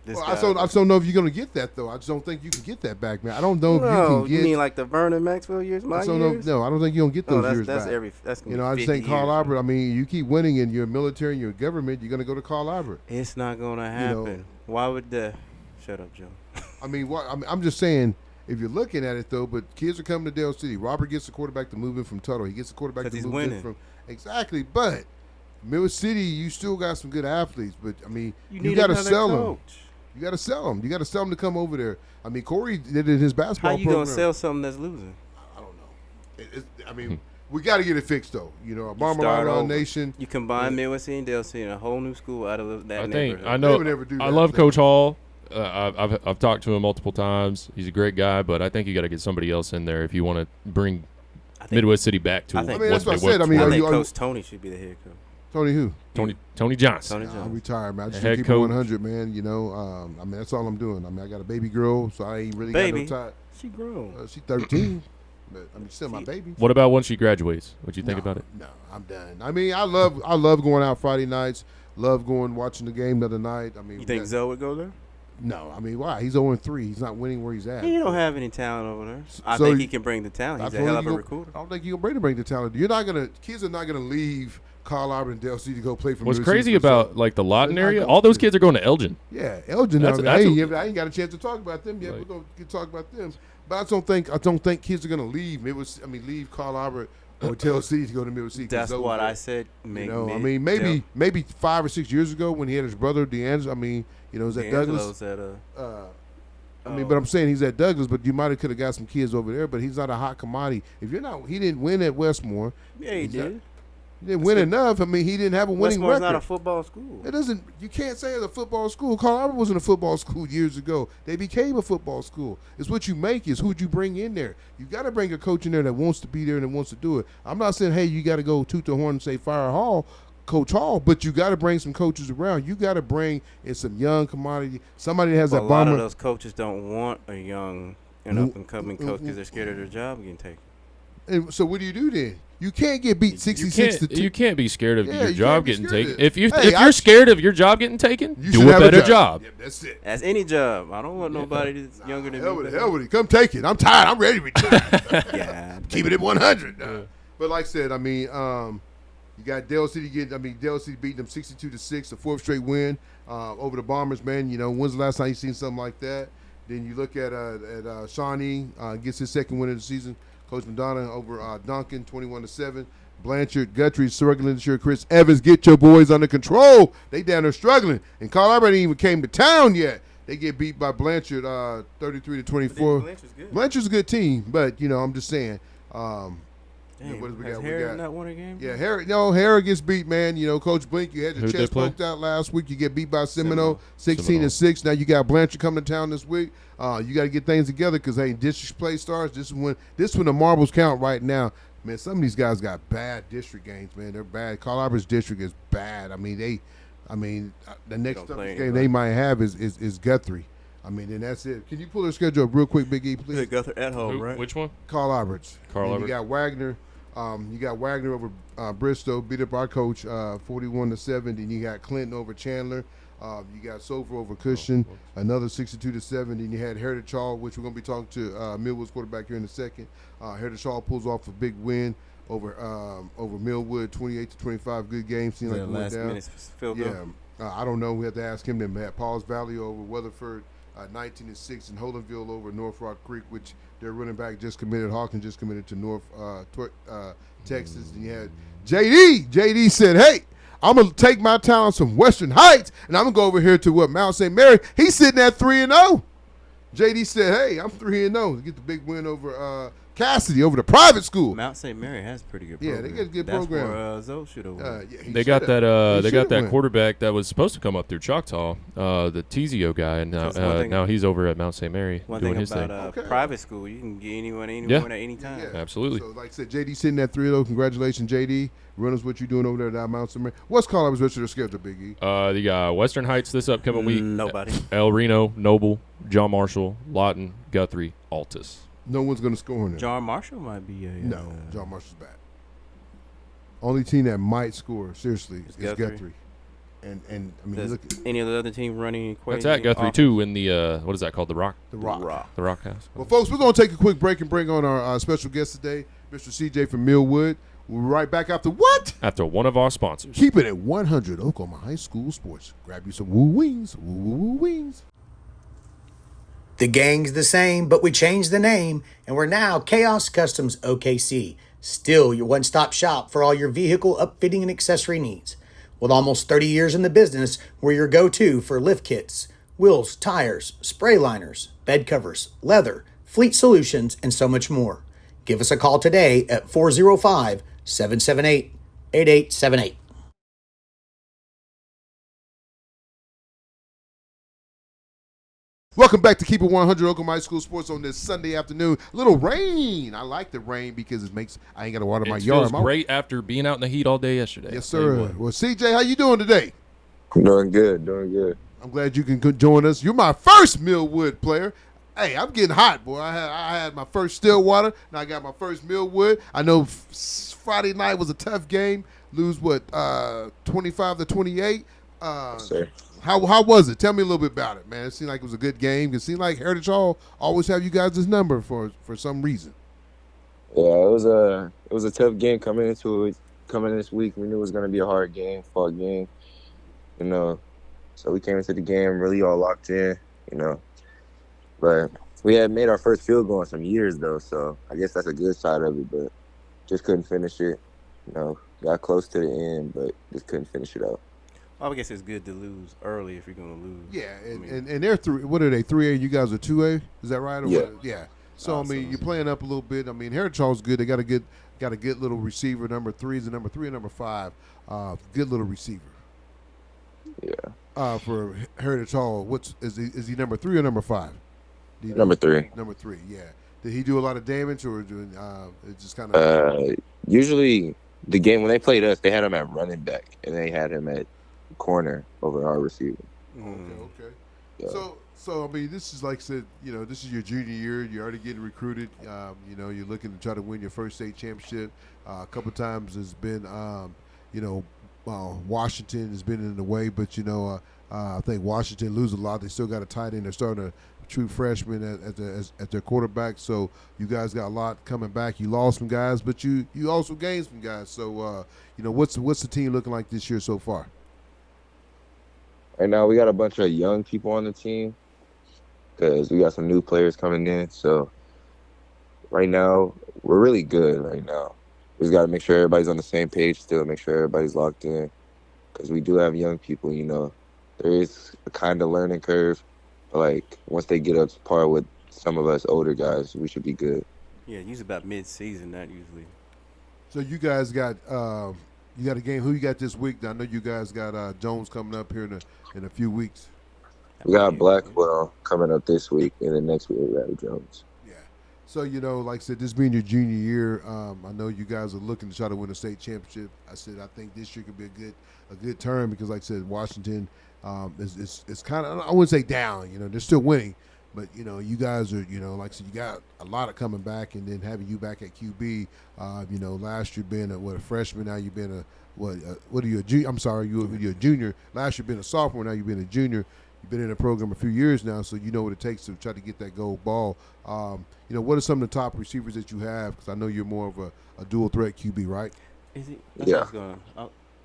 This Well, guy. I just don't know if you're going to get that though. I just don't think you can get that back, man. I don't know if No, you can get. mean like the Vernon Maxwell years, my I don't know. years? No, I don't think you don't get those No, years that's back. that's gonna I be just think 50 Carl years. Albert. I mean, you keep winning and you're military and you're government, you're going to go to Carl Albert. It's not gonna happen. Why would the? Shut up, Joe. I mean, I'm just saying, if you're looking at it though, but kids are coming to Dale City. Robert gets the quarterback to move in from Tuttle. He gets the quarterback 'Cause to he's move winning. in from exactly. But Millwood City, you still got some good athletes, but I mean, you need got to another sell them. coach. You got to sell them. You got to sell them to come over there. I mean, Corey did it in his basketball How you program. gonna sell something that's losing? I don't know. I mean, we got to get it fixed though. A start Marmalade over. Nation. You combine Millwood City and Dale City in a whole new school out of that I neighborhood. think I They know. would never do I that. love They- Coach Hall. I've talked to him multiple times. He's a great guy, but I think you got to get somebody else in there if you want to bring I think, Midwest City back to I think- I mean, that's what I they said. I mean, I are think you- Coach Tony should be the head coach. Tony who? Tony Johnson. Tony I'm Jones. retired, man. I just Head keep it coach. 100, man. I mean, that's all I'm doing. I mean, I got a baby girl, so I ain't really Baby. got no time. She grown. She's 13, but I mean, she's still my baby. What about once she graduates? What you think No, about it? No, I'm done. I mean, I love going out Friday nights. Love going watching the game the other night. I mean, You think Zoe would go there? No, I mean, why? He's 0-3. He's not winning where he's at. He don't have any talent over there. I So think you- he can bring the talent. He's I a don't hell think of a you recruiter. I don't think you can bring the talent. Kids are not gonna leave Carl Albert and Dale City to go play for. What's Millwood crazy City for about something. like the Lawton They're not area? going All those to. kids are going to Elgin. Yeah, Elgin. That's- I that's ain't got a chance to talk about them yet. Like- We're gonna talk about them. But I don't think kids are gonna leave. Leave Carl Albert or tell City to go to Millwood City. That's what I said. Maybe 5 or 6 years ago when he had his brother D'Angelo. It was at Douglas. But I'm saying he's at Douglas, but you might have could have got some kids over there. But he's not a hot commodity. He didn't win at Westmore. Yeah, he did. He didn't win enough. He didn't have a winning Westmore's record. not a football school. It doesn't. You can't say it's a football school. Carl Albert wasn't a football school years ago. They became a football school. It's what you make. It's who you bring in there. You got to bring a coach in there that wants to be there and that wants to do it. I'm not saying, hey, you got to go toot the horn and say fire Coach Hall, but you got to bring some coaches around. You got to bring in some young commodity. Somebody that has that bomber. A lot of those coaches don't want a young and up and coming coach because they're scared of their job getting taken. And so what do you do then? You can't get beat 66-2. You can't be scared of your job getting taken. If you're scared of your job getting taken, do a better job. Yeah, that's it. That's any job. I don't want nobody that's younger than me. Hell with it. Come take it. I'm tired. I'm ready to retire. Yeah. Keep it at 100. But like I said, you got Dale City beating them 62-6, the fourth straight win over the Bombers, man. When's the last time you seen something like that? Then you look at Shawnee gets his second win of the season. Coach Madonna over Duncan, 21-7. Blanchard, Guthrie struggling this year. Chris Evans, get your boys under control. They down there struggling. And Carl Albert ain't even came to town yet. They get beat by Blanchard 33-24. Blanchard's a good team, but, I'm just saying. Damn, what we has got? Harry not won a game? Yeah, Harry gets beat, man. Coach Blink, you had your chest poked out last week. You get beat by Seminole, 16-6. Now you got Blanchard coming to town this week. You got to get things together because, hey, district play starts. This is when the marbles count right now. Man, some of these guys got bad district games, man. They're bad. Carl Albert's district is bad. The next game they might have is Guthrie. And that's it. Can you pull their schedule up real quick, Big E, please? Guthrie at home, right? Which one? Carl Albert's. Albert. You got Wagner. You got Wagner over Bristow, beat up our coach 41-7. Then you got Clinton over Chandler. You got Sofer over Cushing, another 62-7. Then you had Heritage Hall, which we're going to be talking to Millwood's quarterback here in a second. Heritage Hall pulls off a big win over Millwood, 28-25. Good game. Seemed like it went down. Minute field goal. Yeah, I don't know. We have to ask him. Then had Paul's Valley over Weatherford, 19-6, and Holenville over North Rock Creek, which their running back just committed. Hawkins just committed to North Texas. And you had JD. JD said, "Hey, I'm gonna take my talents from Western Heights, and I'm gonna go over here to Mount St. Mary." He's sitting at 3-0. JD said, "Hey, I'm 3-0 to get the big win over Cassidy over the private school." Mount St. Mary has a pretty good program. Yeah, they got a good That's program. Where Zoe should have won. They got that quarterback that was supposed to come up through Choctaw, the Tizio guy, and now he's over at Mount St. Mary doing his thing. One thing about private school, you can get anyone at any time. Yeah. Absolutely. So, like I said, JD sitting at 3-0. Congratulations, JD. Run us what you doing over there at Mount St. Mary. What's Carl Albert's rest of their schedule, Big E? They got Western Heights this upcoming week. Nobody. El Reno, Noble, John Marshall, Lawton, Guthrie, Altus. No one's going to score in there. John Marshall might be a... No, John Marshall's bad. Only team that might score, seriously, is Guthrie. And look at any other team running equation. That's at Guthrie, too, in the, what is that called, the Rock? The Rock. The Rock House. Well, folks, we're going to take a quick break and bring on our special guest today, Mr. CJ from Millwood. We'll be right back after what? After one of our sponsors. Keep it at 100 Oklahoma High School Sports. Grab you some woo wings. Woo wings. The gang's the same, but we changed the name, and we're now Chaos Customs OKC. Still your one-stop shop for all your vehicle upfitting and accessory needs. With almost 30 years in the business, we're your go-to for lift kits, wheels, tires, spray liners, bed covers, leather, fleet solutions, and so much more. Give us a call today at 405-778-8878. Welcome back to Keep It 100 Oklahoma High School Sports on this Sunday afternoon. A little rain. I like the rain because I ain't got to water my yard. It feels great after being out in the heat all day yesterday. Yes, sir. Well, CJ, how you doing today? Doing good. I'm glad you can join us. You're my first Millwood player. Hey, I'm getting hot, boy. I had my first Stillwater. Now I got my first Millwood. I know Friday night was a tough game. Lose 25-28. Sir. How was it? Tell me a little bit about it, man. It seemed like it was a good game. It seemed like Heritage Hall always have you guys' number for some reason. Yeah, it was a tough game coming into it. Coming this week, we knew it was going to be a hard game, fought game, So we came into the game really all locked in, But We had made our first field goal in some years though, so I guess that's a good side of it, but just couldn't finish it. Got close to the end, but just couldn't finish it out. Well, I guess it's good to lose early if you're gonna lose. Yeah, I mean, and they're three. What are they? 3A. You guys are 2A. Is that right? Or Yeah. what? Yeah. So I Awesome. mean, you're playing up a little bit. I mean, Heritage Hall's good. They got a good little receiver. Number 3 is the number 3 and number 5. Good little receiver. Yeah. For Heritage Hall, is he number 3 or number 5? Do you know? Number 3. Number 3. Yeah. Did he do a lot of damage, or it just kind of? Usually the game when they played us, they had him at running back and they had him at corner over our receiver. Okay. Yeah. So I mean, this is like I said, this is your junior year. You're already getting recruited. You're looking to try to win your first state championship. A couple times has been, Washington has been in the way, but I think Washington lose a lot. They still got a tight end. They're starting a true freshman at their quarterback. So you guys got a lot coming back. You lost some guys, but you also gained some guys. So what's the team looking like this year so far? Right now, we got a bunch of young people on the team because we got some new players coming in. So right now, we're really good right now. We just got to make sure everybody's on the same page still, make sure everybody's locked in because we do have young people, There is a kind of learning curve, but, like, once they get up to par with some of us older guys, we should be good. yeah, usually about mid-season, not usually. So you guys got you got a game. Who you got this week? I know you guys got Jones coming up here in a few weeks. We got Blackwell coming up this week, and then next week we got Jones. Yeah. So like I said, this being your junior year, I know you guys are looking to try to win a state championship. I think this year could be a good term because, like I said, Washington is kind of, I wouldn't say down. They're still winning, but you guys are like I said, you got a lot of coming back, and then having you back at QB. Last year being a freshman, now you've been what are you, a junior? I'm sorry, you're a junior. Last year being a sophomore, now you've been a junior. You've been in the program a few years now, so you know what it takes to try to get that gold ball. What are some of the top receivers that you have? Because I know you're more of a dual threat QB, right? Is he? Yeah.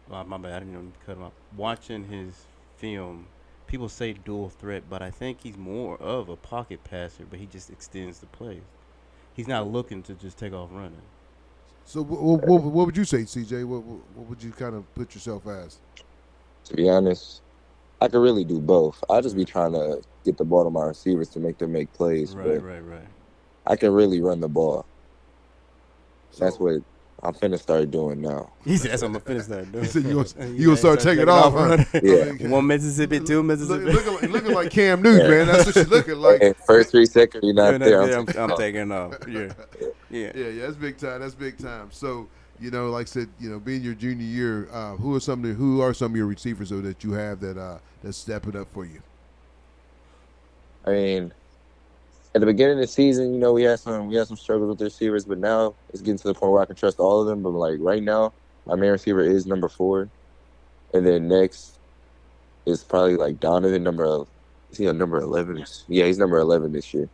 My bad. I didn't even cut him off. Watching his film, people say dual threat, but I think he's more of a pocket passer, but he just extends the plays. He's not looking to just take off running. So what would you say, CJ? What would you kind of put yourself as? To be honest, I could really do both. I'll just be trying to get the ball to my receivers to make them make plays. Right. I can really run the ball. So, That's what I'm finna start doing now. He said that's what I'm gonna finish that doing. You said you gonna start taking off, huh? Yeah. One Mississippi, two Mississippi. Looking like Cam Newton, man. That's what she's looking like. And first 3 seconds, you're not there. I'm taking off. Yeah. That's big time. That's big time. So, like I said, being your junior year, who are some of your receivers though that you have that's stepping up for you? I mean, at the beginning of the season, we had some struggles with the receivers, but now it's getting to the point where I can trust all of them. But like right now, my main receiver is number 4, and then next is probably like Donovan, is he number 11? Yeah, he's number 11 this year.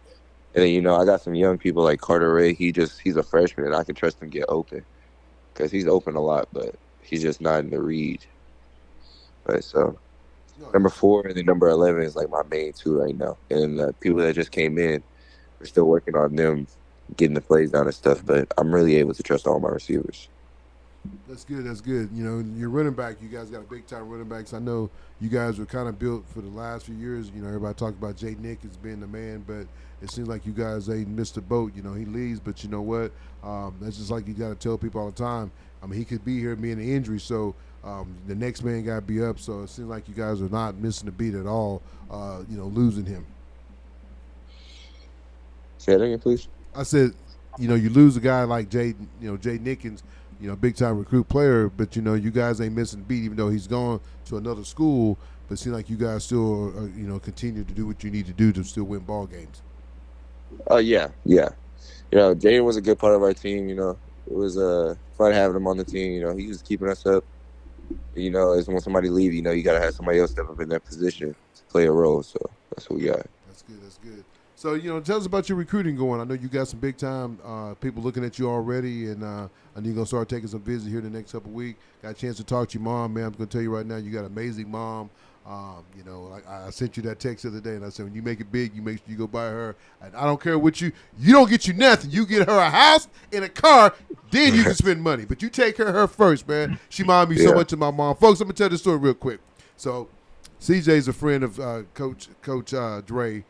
And then I got some young people like Carter Ray. He's a freshman, and I can trust him to get open because he's open a lot, but he's just not in the read. But so. Number 4 and then number 11 is like my main 2 right now. And the people that just came in, we're still working on them getting the plays down and stuff. But I'm really able to trust all my receivers. That's good. That's good. Your running back, you guys got a big time running backs. I know you guys were kind of built for the last few years. Everybody talked about Jay Nick as being the man, but it seems like you guys ain't missed the boat. He leaves, but you know what? That's just like you got to tell people all the time. I mean, he could be here being an injury, so the next man got to be up. So it seems like you guys are not missing the beat at all. Losing him. Say that again, please. I said, you lose a guy like Jay Nickens, big time recruit player, but you guys ain't missing the beat, even though he's gone to another school. But it seems like you guys still, continue to do what you need to do to still win ball games. Yeah. Jaden was a good part of our team. It was fun having him on the team. He was keeping us up. As when somebody leave, you got to have somebody else step up in that position to play a role. So that's what we got. That's good. So, tell us about your recruiting going. I know you got some big time people looking at you already, and I know you're going to start taking some visits here the next couple of weeks. Got a chance to talk to your mom, man. I'm going to tell you right now, you got an amazing mom. You know, like I sent you that text the other day, and I said, when you make it big, you make sure you go buy her. And I don't care what you don't get you nothing. You get her a house and a car, then you can spend money. But you take her first, man. She reminded me so much of my mom. Folks, I'm gonna tell this story real quick. So, CJ's a friend of Coach Dre.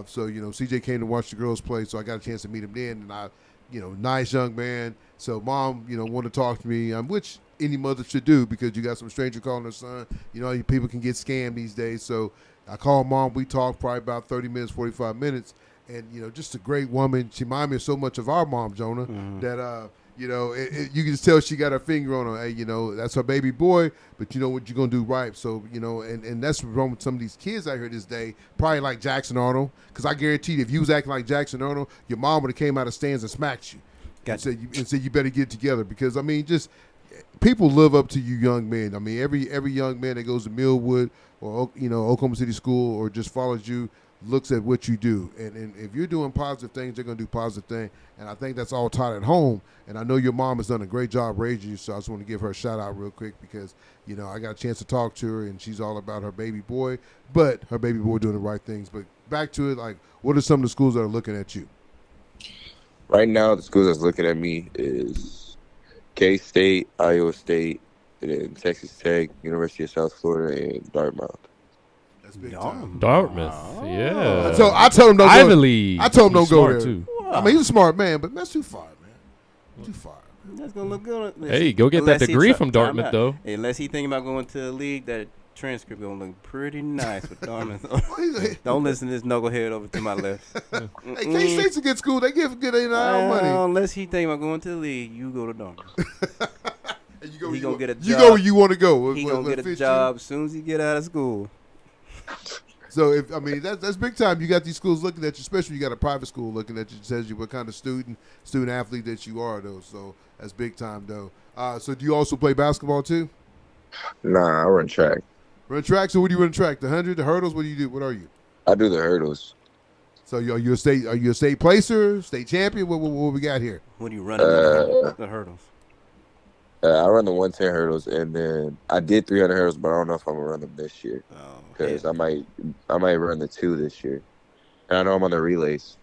So you know, CJ came to watch the girls play, so I got a chance to meet him then, and I, you know, nice young man. So mom, you know, wanted to talk to me, which any mother should do because you got some stranger calling her son. You know, people can get scammed these days. So I called mom. We talked probably about 30 minutes, 45 minutes, and you know, just a great woman. She reminded me so much of our mom, Jonah, that you know, you can just tell she got her finger on her. Hey, you know, that's her baby boy, but you know what you're going to do right. So, you know, and that's what's wrong with some of these kids out here this day, probably like Jackson Arnold, because I guarantee you, if you was acting like Jackson Arnold, your mom would have came out of stands and smacked you and said you better get it together. Because, I mean, just people live up to you young men. I mean, every young man that goes to Millwood or, you know, Oklahoma City School or just follows you looks at what you do. And if you're doing positive things, they're going to do positive things. And I think that's all taught at home. And I know your mom has done a great job raising you, so I just want to give her a shout-out real quick because, you know, I got a chance to talk to her, and she's all about her baby boy, but her baby boy doing the right things. But back to it, like, what are some of the schools that are looking at you? Right now, the schools that's looking at me is K-State, Iowa State, and then Texas Tech, University of South Florida, and Dartmouth. That's big time. Dartmouth, yeah. So I told him don't Ivy go. League. I told him don't He's go smart, there. too. I mean, he's a smart man, but that's too far, man. Too far. That's gonna look good. Hey, go get that Unless he degree try- from Dartmouth, time though. out. Unless he thinking about going to the league, that transcript gonna look pretty nice with Dartmouth. Don't listen to this knucklehead over to my left. Hey, K-State's a good school. They give good money. Unless he thinking about going to the league, you go to Dartmouth. And you go, He gonna get a You job. go where you want to go. He What gonna get a fits job as soon as he get out of school. you. So if I mean that's big time. You got these schools looking at you, especially you got a private school looking at you, says you what kind of student athlete that you are, though. So that's big time, though. So do you also play basketball too? Nah, I run track. Run track. So what do you run track? The 100, the hurdles. What do you do? What are you? I do the hurdles. So are you a state placer, state champion? What we got here? What do you run the hurdles? I run the 110 hurdles, and then I did 300 hurdles, but I don't know if I'm gonna run them this year because I might run the 2 this year. And I know I'm on the relays.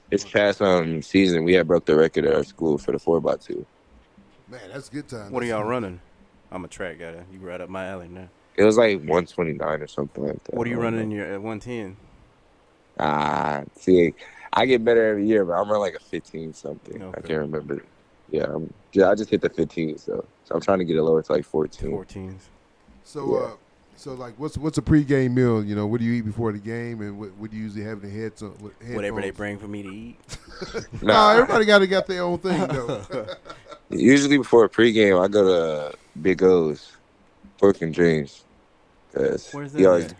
This past season, we had broke the record at our school for the 4x2. Man, that's a good time. What are y'all running? I'm a track guy. You right up my alley now. It was like 129 or something like that. What are you running in your at 110? See, I get better every year, but I'm running like a 15 something. Okay. I can't remember. Yeah, I just hit the 15, so I'm trying to get it lower to like 14. 14s. So so like what's a pregame meal? You know, what do you eat before the game, and what do you usually have in the headphones? Whatever they bring for me to eat. Nah, everybody got their own thing though. Usually before a pregame, I go to Big O's, Pork and Dreams. Where's He that always at?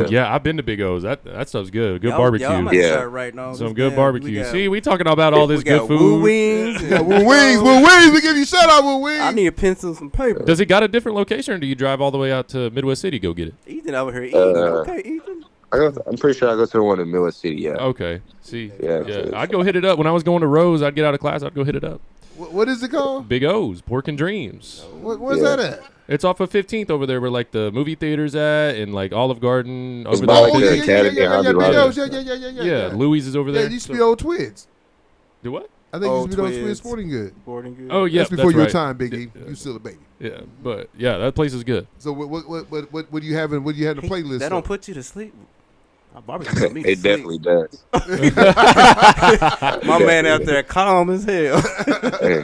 be Yeah, I've been to Big O's. That stuff's good. Good barbecue. Y'all might Yeah. start writing all Some this good down. barbecue. See, we talking about all this we good got food. Woo Wings. Yeah, Woo Wings, we give you a shout out, Woo Wings. I need a pencil and some paper. Does it got a different location, or do you drive all the way out to Midwest City to go get it? Ethan over here eating. Okay, Ethan. I'm pretty sure I go to the one in Millwood City, yeah. Okay. See, Yeah. I'd go hit it up. When I was going to Rose, I'd get out of class, I'd go hit it up. What is it called? Big O's, Pork and Dreams. Where's that at? It's off of 15th over there where like the movie theater's at and like Olive Garden over by, there. like, the Academy and Hobby Lobby. Yeah, Louis is over there. Yeah, it used to be old Twids. Do what? I think it used to be Old old Twids Twids. Sporting Good. Sporting good. Oh yeah, That's before your right. time, Big E. You still a baby. Yeah, but yeah, that place is good. So what do you have in the playlist? That don't put you to sleep. I barbecue put me to It sleep. definitely does. My man out there calm as hell. Hey,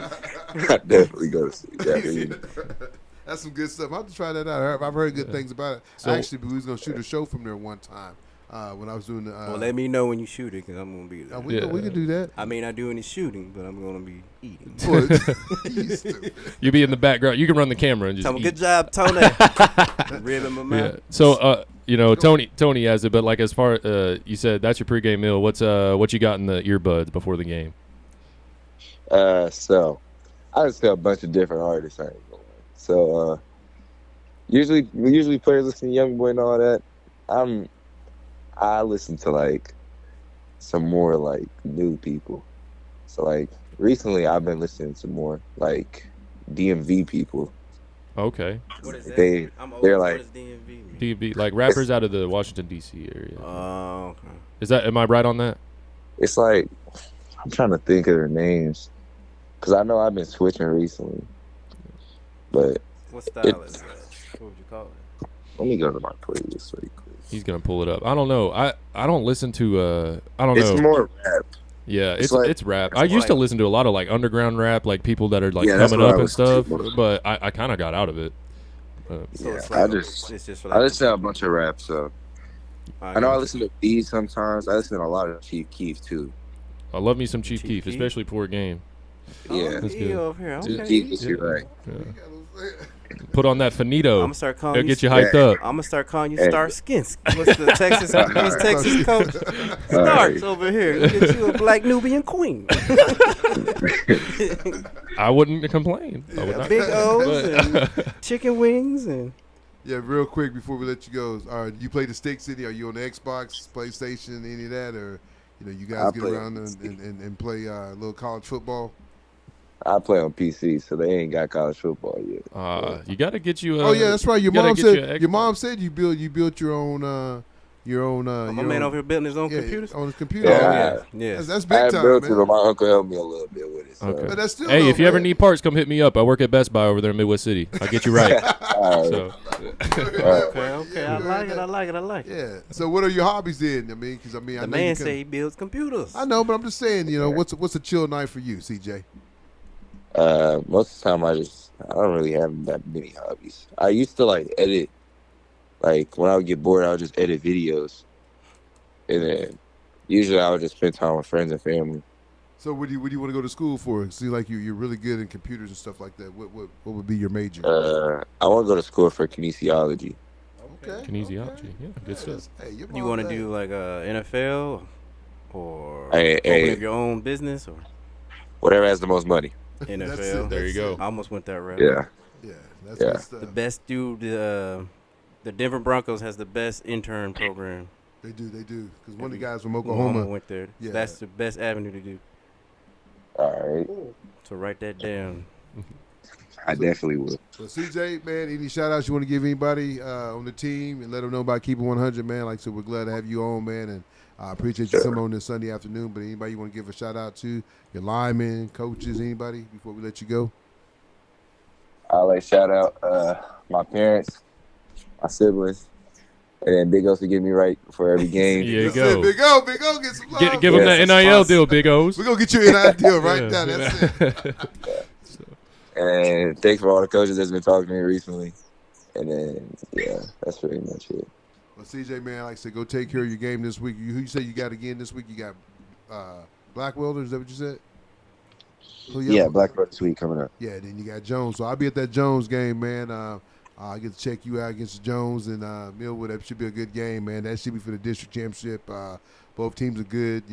I definitely go to sleep. Yeah, That's some good stuff. I'll have to try that out. I've heard good things about it. So- Actually, we was gonna shoot a show from there one time when I was doing the. Well, let me know when you shoot it, because I'm going to be there. we can do that. I may not do any shooting, but I'm going to be eating. You stupid. You be in the background. You can run the camera and just Tell me, eat. good job, Tony. Rib in my mouth. Yeah. So Tony has it, but like as far you said that's your pregame meal. What you got in the earbuds before the game? So I just got a bunch of different artists. I ain't gonna lie. So usually players listen to Young Boy and all that. I listen to like some more like new people. So like recently I've been listening to more like DMV people. Okay. What is that? They- I'm old. they're What like- does DMV mean? DB, like rappers out of the Washington D.C. area. Oh, okay. Am I right on that? It's like I'm trying to think of their names because I know I've been switching recently. But What style is that? What would you call it? let me go to my playlist really quick. He's gonna pull it up. I don't know. I don't listen to I don't know. It's more rap. Yeah, it's it's like- it's rap. it's I used to like- listen to a lot of like underground rap, like people that are like Yeah, that's coming what up I and listen to stuff. more. But I kind of got out of it. So Yeah, it's I like just- it's just for I listen to a bunch of rap, so I know I got listen to these sometimes. I listen to a lot of Chief Keef too. I love me some Chief Chief Keef, Keef? especially before a game. you. Yeah, That's Oh, good. over here. Chief Okay. Keef is you right. Put on that finito. I'm gonna start calling It'll you. get you hyped Yeah. up. I'm gonna start calling you Hey. Star Skins. What's the Texas? What's Texas coach? Starks over here. Look at you, a black Nubian queen. I wouldn't complain. I would not. Big O's But- and chicken wings and. Yeah, real quick before we let you go, you play the Stick City? Are you on the Xbox, PlayStation, any of that, or you guys I get play around on and play a little college football? I play on PC, so they ain't got college football yet. You got to get you. Oh yeah, that's right. Your gotta mom get said you an your Xbox. mom said you built your own My your man own- over here building his own yeah, computers. on his computer. Yeah, Oh, I- Yeah. That's I big had time, built it, but man. my uncle helped me a little bit with it. So. Okay. But that's still Hey, though, if you ever man. need parts, come hit me up. I work at Best Buy over there in Midwest City. I'll get you right. All right. So, Okay. I like it. Yeah. So what are your hobbies then? I mean, I The know you man can- say he builds computers. I know, but I'm just saying, what's a chill night for you, CJ? Most of the time, I don't really have that many hobbies. I used to like edit. Like when I would get bored, I would just edit videos, and then usually I would just spend time with friends and family. So what do you want to go to school for? See, like you're really good in computers and stuff like that. What would be your major? I want to go to school for kinesiology. Okay. kinesiology. Yeah, good stuff. Hey, your You mom want to said- do like a NFL or Hey, open up your own business or Whatever has the most money. NFL? There you go. I almost went that route. Yeah. Yeah, that's Yeah. good stuff. The best dude, the Denver Broncos has the best intern program. They do, because one of the guys from Oklahoma Oklahoma. went there. Yeah. That's the best avenue to do. All right. So write that down. I definitely will. Well, CJ, man, any shout outs you want to give anybody on the team and let them know about Keep It 100, man? Like I said, we're glad to have you on, man, and I appreciate you coming on this Sunday afternoon. But anybody you want to give a shout out to, your linemen, coaches, anybody before we let you go? I'll like shout out my parents, my siblings, and then Big O's to get me right for every game. There you That's go. it, Big O, get some love. Give him Yeah, that NIL deal, Big O's. We're going to get you an idea right Yeah. now. That's it. And thanks for all the coaches that's been talking to me recently. And then, yeah, that's pretty much it. Well, CJ, man, like I said, go take care of your game this week. Who you say you got again this week? You got Blackwelder, is that what you said? Who you Yeah, got? Black Belt this week coming up. Yeah, then you got Jones. So I'll be at that Jones game, man. I get to check you out against Jones and Millwood. That should be a good game, man. That should be for the district championship. Both teams are good,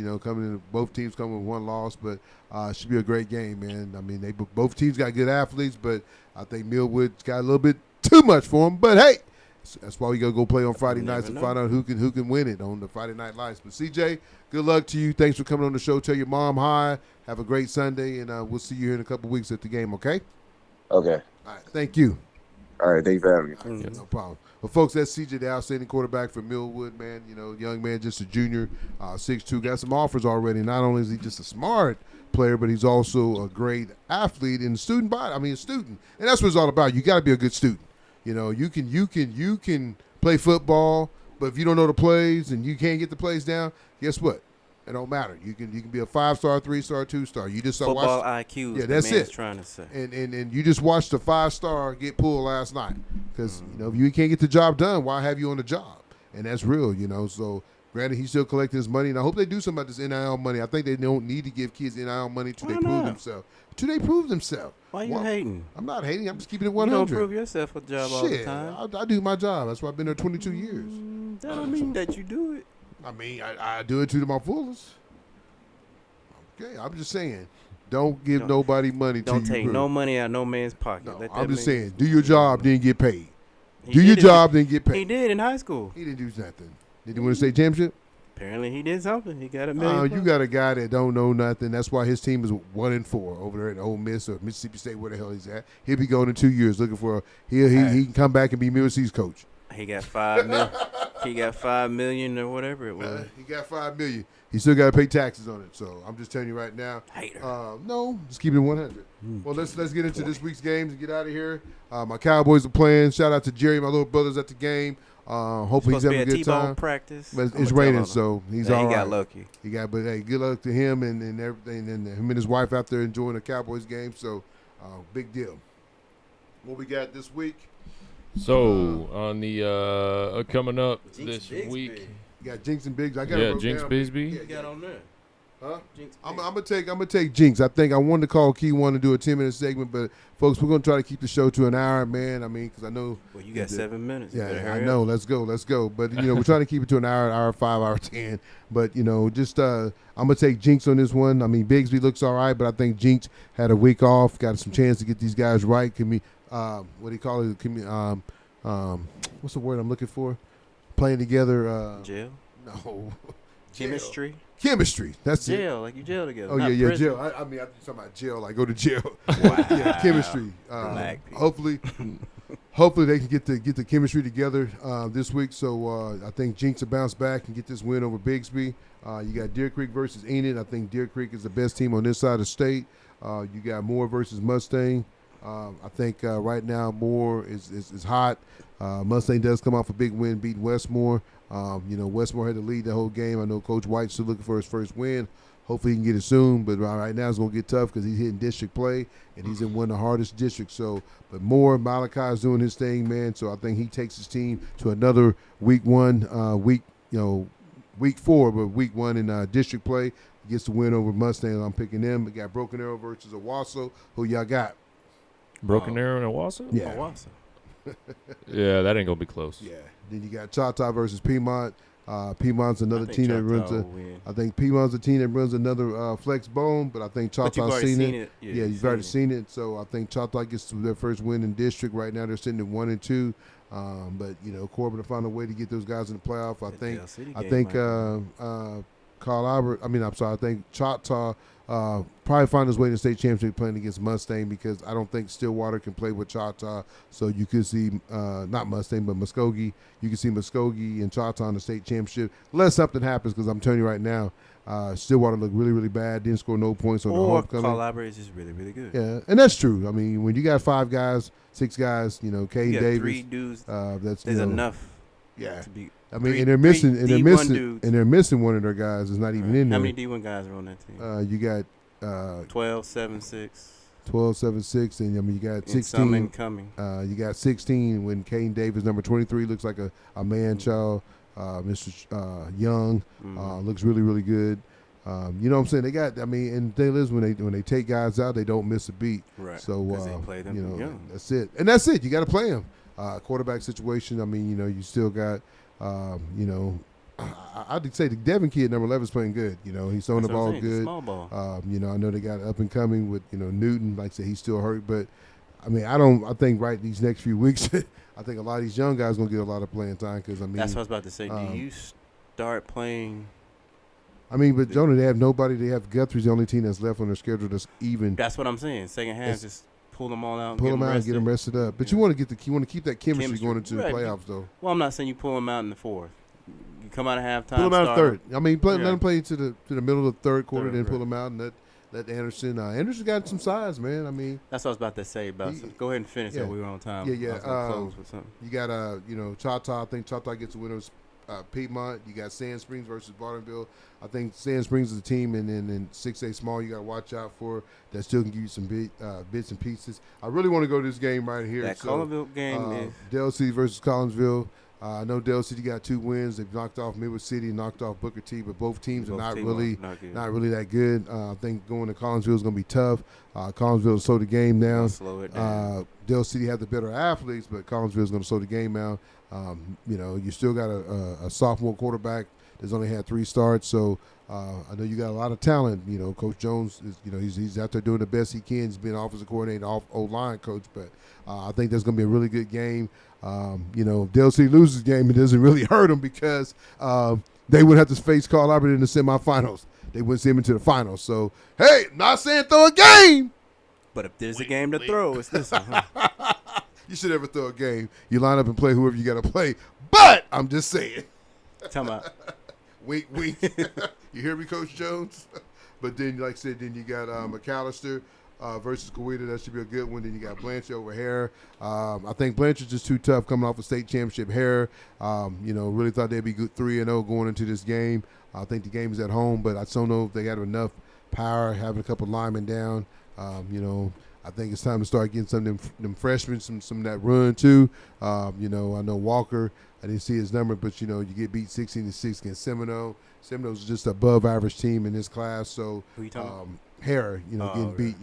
both teams come with one loss, but it should be a great game, man. I mean, both teams got good athletes, but I think Millwood's got a little bit too much for them. But hey, that's why we gotta go play on Friday nights and find out who can win it on the Friday Night Lights. But CJ, good luck to you. Thanks for coming on the show. Tell your mom hi. Have a great Sunday, and we'll see you here in a couple weeks at the game. Okay? Okay. All right. Thank you. All right. Thanks for having me. Yeah, no problem. Well, folks, that's CJ, the outstanding quarterback for Millwood, man. Young man, just a junior, 6'2", got some offers already. Not only is he just a smart player, but he's also a great athlete in student body. I mean, a student, and that's what it's all about. You got to be a good student. You can play football, but if you don't know the plays and you can't get the plays down, guess what? It don't matter. You can be a 5-star, 3-star, 2-star. You just Football watch. IQ. Yeah, that's man's it. Trying to say. And you just watched the 5-star get pulled last night because if you can't get the job done, why have you on the job? And that's real, So granted, he's still collecting his money, and I hope they do something about this NIL money. I think they don't need to give kids NIL money till they Why prove not? themselves. Till they prove themselves. Why you hating? I'm not hating. I'm just keeping it You 100. don't prove yourself a job all the Shit, time. I do my job. That's why I've been there 22 years. That don't mean that you do it. I mean, I do it to my fullest. Okay, I'm just saying, don't give nobody money. Don't till you take prove. no money out of no man's pocket. No, Let that I'm just man- saying, do your job, then get paid. He Do your did it. job, then get paid. He did in high school. He didn't do nothing. Did he win a state championship? Apparently he did something. He got $1 million. You got a guy that don't know nothing. That's why his team is 1-4 over there at Ole Miss or Mississippi State, where the hell he's at. He'll be going in 2 years looking for. He can come back and be Mississippi's coach. He got $5 million. He got $5 million or whatever it was. He got $5 million. He still got to pay taxes on it. So I'm just telling you right now. Hater. No, just keep it 100. Well, let's get into this week's games and get out of here. My Cowboys are playing. Shout out to Jerry, my little brother's at the game. Hopefully he's having a good time. Practice. But it's raining, so he's all right. He got lucky. But hey, good luck to him and everything, and him and his wife out there enjoying the Cowboys game. So, big deal. What we got this week? So on the coming up this week, you got Jinx and Biggs. I got Jinx Bisbee. You got on there. Huh? I'm gonna take Jinx. I think I wanted to call Key One to do a 10-minute segment, but folks, we're gonna try to keep the show to an hour, man. I mean, because I know. Well, you got 7 minutes. Yeah, I know. Let's go. But we're trying to keep it to an hour, hour 5, hour 10. But just I'm gonna take Jinx on this one. I mean, Bigsby looks all right, but I think Jinx had a week off, got some chance to get these guys right. Can we, what do you call it? Can we, what's the word I'm looking for? Playing together. Jail. No. Chemistry. Chemistry. That's jail, it. like you jail together. Oh, yeah, prison. jail. I mean, I'm talking about jail, like go to jail. Wow. Yeah, chemistry. Hopefully they can get the chemistry together this week. So I think Jinx will bounce back and get this win over Bigsby. You got Deer Creek versus Enid. I think Deer Creek is the best team on this side of the state. You got Moore versus Mustang. I think right now Moore is hot. Mustang does come off a big win, beating Westmore. Westmore had to lead the whole game. I know Coach White's still looking for his first win. Hopefully he can get it soon, but right now it's going to get tough because he's hitting district play, and he's in one of the hardest districts. So, but Moore, Malachi is doing his thing, man. So I think he takes his team to another week 4, but week 1 in district play. He gets the win over Mustang. I'm picking them. We got Broken Arrow versus Owasso. Who y'all got? Broken Arrow and Owasso? Yeah. Owasso. Yeah, that ain't going to be close. Yeah. Then you got Choctaw versus Piedmont. Piedmont's another team that runs I think Piedmont's a team that runs another flex bone, but I think Choctaw's seen it. Yeah, you've already seen it. So I think Choctaw gets their first win in district. Right now they're sitting at 1 and 2. But Corbin will find a way to get those guys in the playoff. I think Carl Albert. I think Choctaw probably find his way to the state championship playing against Mustang, because I don't think Stillwater can play with Choctaw. So you could see not Mustang, but Muskogee. You can see Muskogee and Choctaw in the state championship unless something happens, because I'm telling you right now, Stillwater looked really, really bad. Didn't score no points on the homecoming. Carl Albert is just really, really good. Yeah, and that's true. I mean, when you got 5 guys, 6 guys, Kay Davis, 3 dudes. That's enough. Yeah. To be and they're missing one of their guys. Is not even in there. How many D1 guys are on that team? You got 12, 7, 6. 12, 7, 6, and you got 16. Some incoming. You got 16 when Caden Davis, number 23, looks like a man child. Mr. Young looks really, really good. You know what I'm saying? They got. And they live when they take guys out, they don't miss a beat. Right. So they play them young. That's it. And that's it. You got to play them. Quarterback situation. You still got. I'd say the Devin kid, number 11, is playing good. He's throwing the ball good. Small ball. I know they got up and coming with Newton. Like I said, he's still hurt, but I think these next few weeks, I think a lot of these young guys gonna get a lot of playing time, because that's what I was about to say. Do you start playing? But Jonah, they have nobody. They have Guthrie's the only team that's left on their schedule that's even. That's what I'm saying. Second half, just pull them all out. And get them rested up. But you want to keep that chemistry going into the playoffs, though. Well, I'm not saying you pull them out in the 4th. You come out of halftime. Pull them out of third. Let them play to the middle of the third quarter, then pull them out and let Anderson. Anderson got some size, man. That's what I was about to say. Go ahead and finish it. We were on time. Yeah. Close with something. You got Choctaw. I think Choctaw gets the winner. Piedmont. You got Sand Springs versus Bartonville. I think Sand Springs is a team, and then in 6A small you got to watch out for that still can give you some bits and pieces. I really want to go to this game right here. That Collinsville game is Dale City versus Collinsville. I know Dale City got 2 wins. They've knocked off Millwood City, knocked off Booker T, but both teams are not really that good. I think going to Collinsville is going to be tough. Collinsville will slow the game down. Slow it down. Dale City have the better athletes, but Collinsville is going to slow the game down. You still got a sophomore quarterback that's only had 3 starts, so I know you got a lot of talent. Coach Jones is, he's out there doing the best he can. He's been offensive coordinator, O-line coach, but I think that's going to be a really good game. If Dale City loses the game, it doesn't really hurt them because they would have to face Carl Albert in the semifinals. They wouldn't see him into the finals. So, hey, not saying throw a game. But if there's a game to throw, it's this one. Huh? You should never throw a game. You line up and play whoever you got to play. But I'm just saying. Talking about. Wink, wink. You hear me, Coach Jones? But then, like I said, then you got McAllister versus Kawita. That should be a good one. Then you got Blanchard over Hare. I think Blanchard's just too tough coming off a state championship. Hare, really thought they'd be good 3-0 going into this game. I think the game is at home, but I just don't know if they got enough power, having a couple linemen down. I think it's time to start getting some of them freshmen, some of that run too. I know Walker, I didn't see his number, but you get beat 16-6 against Seminole. Seminole's just above average team in this class. So who you talking Hare, getting beat,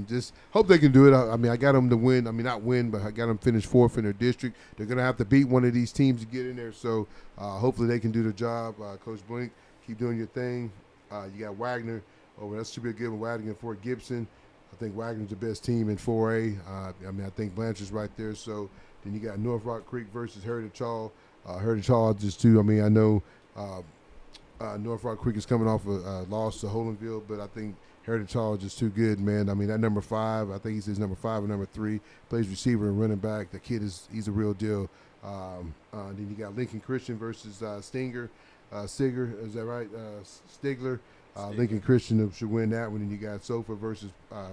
just hope they can do it. I got them to win. not win, but I got them finish 4th in their district. They're going to have to beat one of these teams to get in there. So hopefully they can do the job. Coach Blink, keep doing your thing. You got Wagner over. That should be a good one. Wagner and Fort Gibson. I think Wagner's the best team in 4A. I think Blanchard's right there. So then you got North Rock Creek versus Heritage Hall. Heritage Hall just too. I know North Rock Creek is coming off a loss to Holenville, but I think Heritage Hall is just too good, man. That number 5, I think he says number 5 or number 3, plays receiver and running back. The kid he's a real deal. Then you got Lincoln Christian versus Stinger. Sigger, is that right? Stigler. Lincoln Christian should win that one. And you got Sofa versus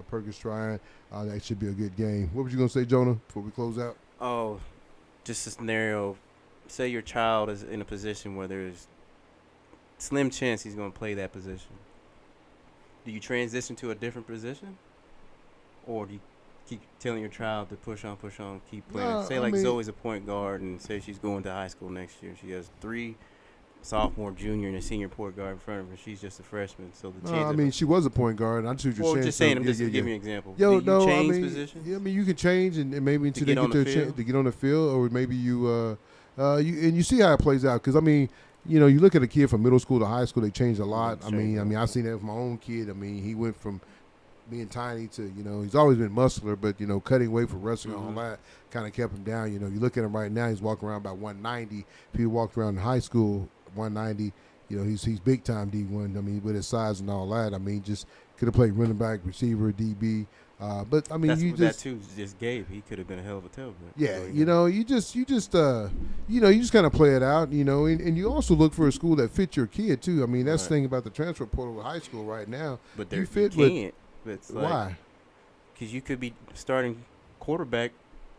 Perkins Tryon. That should be a good game. What was you going to say, Jonah, before we close out? Oh, just a scenario. Say your child is in a position where there's slim chance he's going to play that position. Do you transition to a different position? Or do you keep telling your child to push on, keep playing? Say Zoe's a point guard and say she's going to high school next year. She has 3 sophomore, junior, and a senior point guard in front of her. She's just a freshman, so the chance. She was a point guard. I see what you're saying. Just saying. I'm just giving you an example. Change positions? Yeah, you can change and maybe until they get to get on the field, or maybe you see how it plays out. Because you look at a kid from middle school to high school, they change a lot. I've seen that with my own kid. He went from being tiny to he's always been muscular, but cutting weight for wrestling and all that kind of kept him down. You look at him right now; he's walking around about 190. If he walked around in high school 190, he's big time D1. With his size and all that, just could have played running back, receiver, DB. But that too just gave. He could have been a hell of a tailback. Yeah, you just kind of play it out, and you also look for a school that fits your kid too. That's the thing about the transfer portal with high school right now. But you can't. Why? Because you could be starting quarterback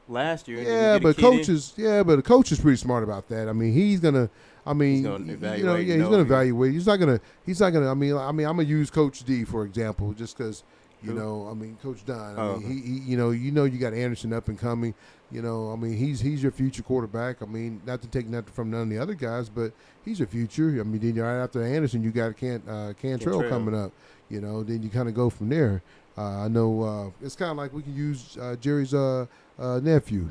last year. Yeah, but the coach is pretty smart about that. He's gonna. He's gonna evaluate. He's gonna evaluate. He's not gonna. I'm gonna use Coach D for example, just because. Coach Don. You got Anderson up and coming. He's your future quarterback. Not to take nothing from none of the other guys, but he's your future. Then right after Anderson, you got Cantrell coming up. Then you kind of go from there. I know it's kind of like we can use Jerry's nephew.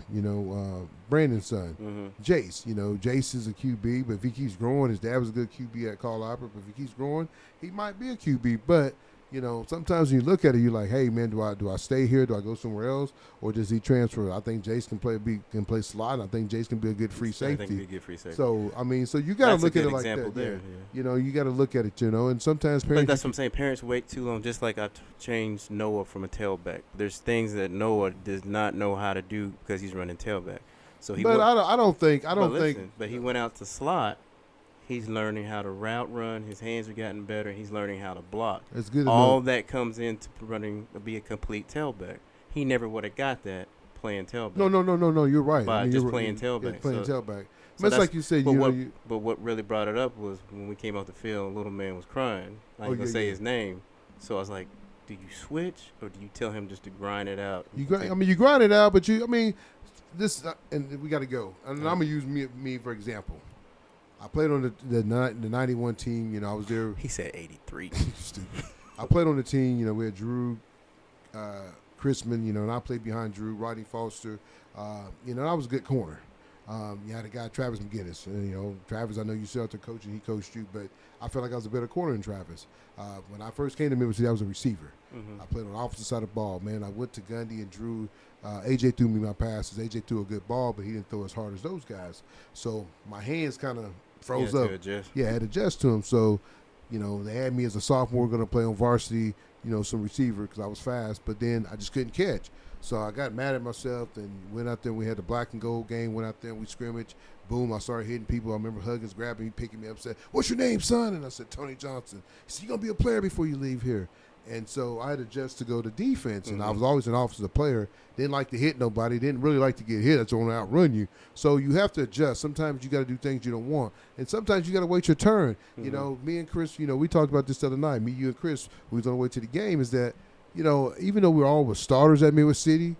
Brandon's son, Jace. Jace is a QB, but if he keeps growing, his dad was a good QB at Carl Albert. But if he keeps growing, he might be a QB, but. Sometimes when you look at it, you're like, "Hey, man, do I stay here? Do I go somewhere else, or does he transfer?" I think Jace can play slot. And I think Jace can be a good free safety. I think he'd be a good free safety. So you got to look at it like that. There, yeah. You got to look at it. And sometimes parents. But that's what I'm saying. Parents wait too long. Just like I changed Noah from a tailback. There's things that Noah does not know how to do because he's running tailback. So he. But I don't think. But he went out to slot. He's learning how to route run. His hands are getting better. He's learning how to block. That's good. All that comes into be a complete tailback. He never would have got that playing tailback. No. You're right. By just playing tailback. Yeah, playing tailback. So it's like you said. But what really brought it up was when we came off the field, little man was crying. I ain't gonna say his name. So I was like, do you switch or do you tell him just to grind it out? You grind it out, but this and we got to go. And I'm gonna use me for example. I played on the 91 team. I was there. He said 83. Stupid. I played on the team. We had Drew, Chrisman, and I played behind Drew, Rodney Foster. I was a good corner. You had a guy, Travis McGinnis. Travis, I know you still out there coaching. He coached you, but I felt like I was a better corner than Travis. When I first came to Millwood City, I was a receiver. I played on the opposite side of the ball. Man, I went to Gundy and Drew. AJ threw me my passes. AJ threw a good ball, but he didn't throw as hard as those guys. So my hands kind of froze Yeah, to up. adjust. Yeah, I had to adjust to him. So, they had me as a sophomore going to play on varsity, some receiver because I was fast, but then I just couldn't catch. So I got mad at myself and went out there. We had the black and gold game, went out there and we scrimmaged. Boom, I started hitting people. I remember Huggins grabbing me, picking me up, said, "What's your name, son?" And I said, "Tony Johnson." He said, "You're going to be a player before you leave here." And so I had to adjust to go to defense, and I was always an offensive player. Didn't like to hit nobody. Didn't really like to get hit. I just want to outrun you. So you have to adjust. Sometimes you got to do things you don't want, and sometimes you got to wait your turn. Me and Chris, we talked about this the other night. Me, you, and Chris, we was on the way to the game. Is that even though we all were starters at Millwood City,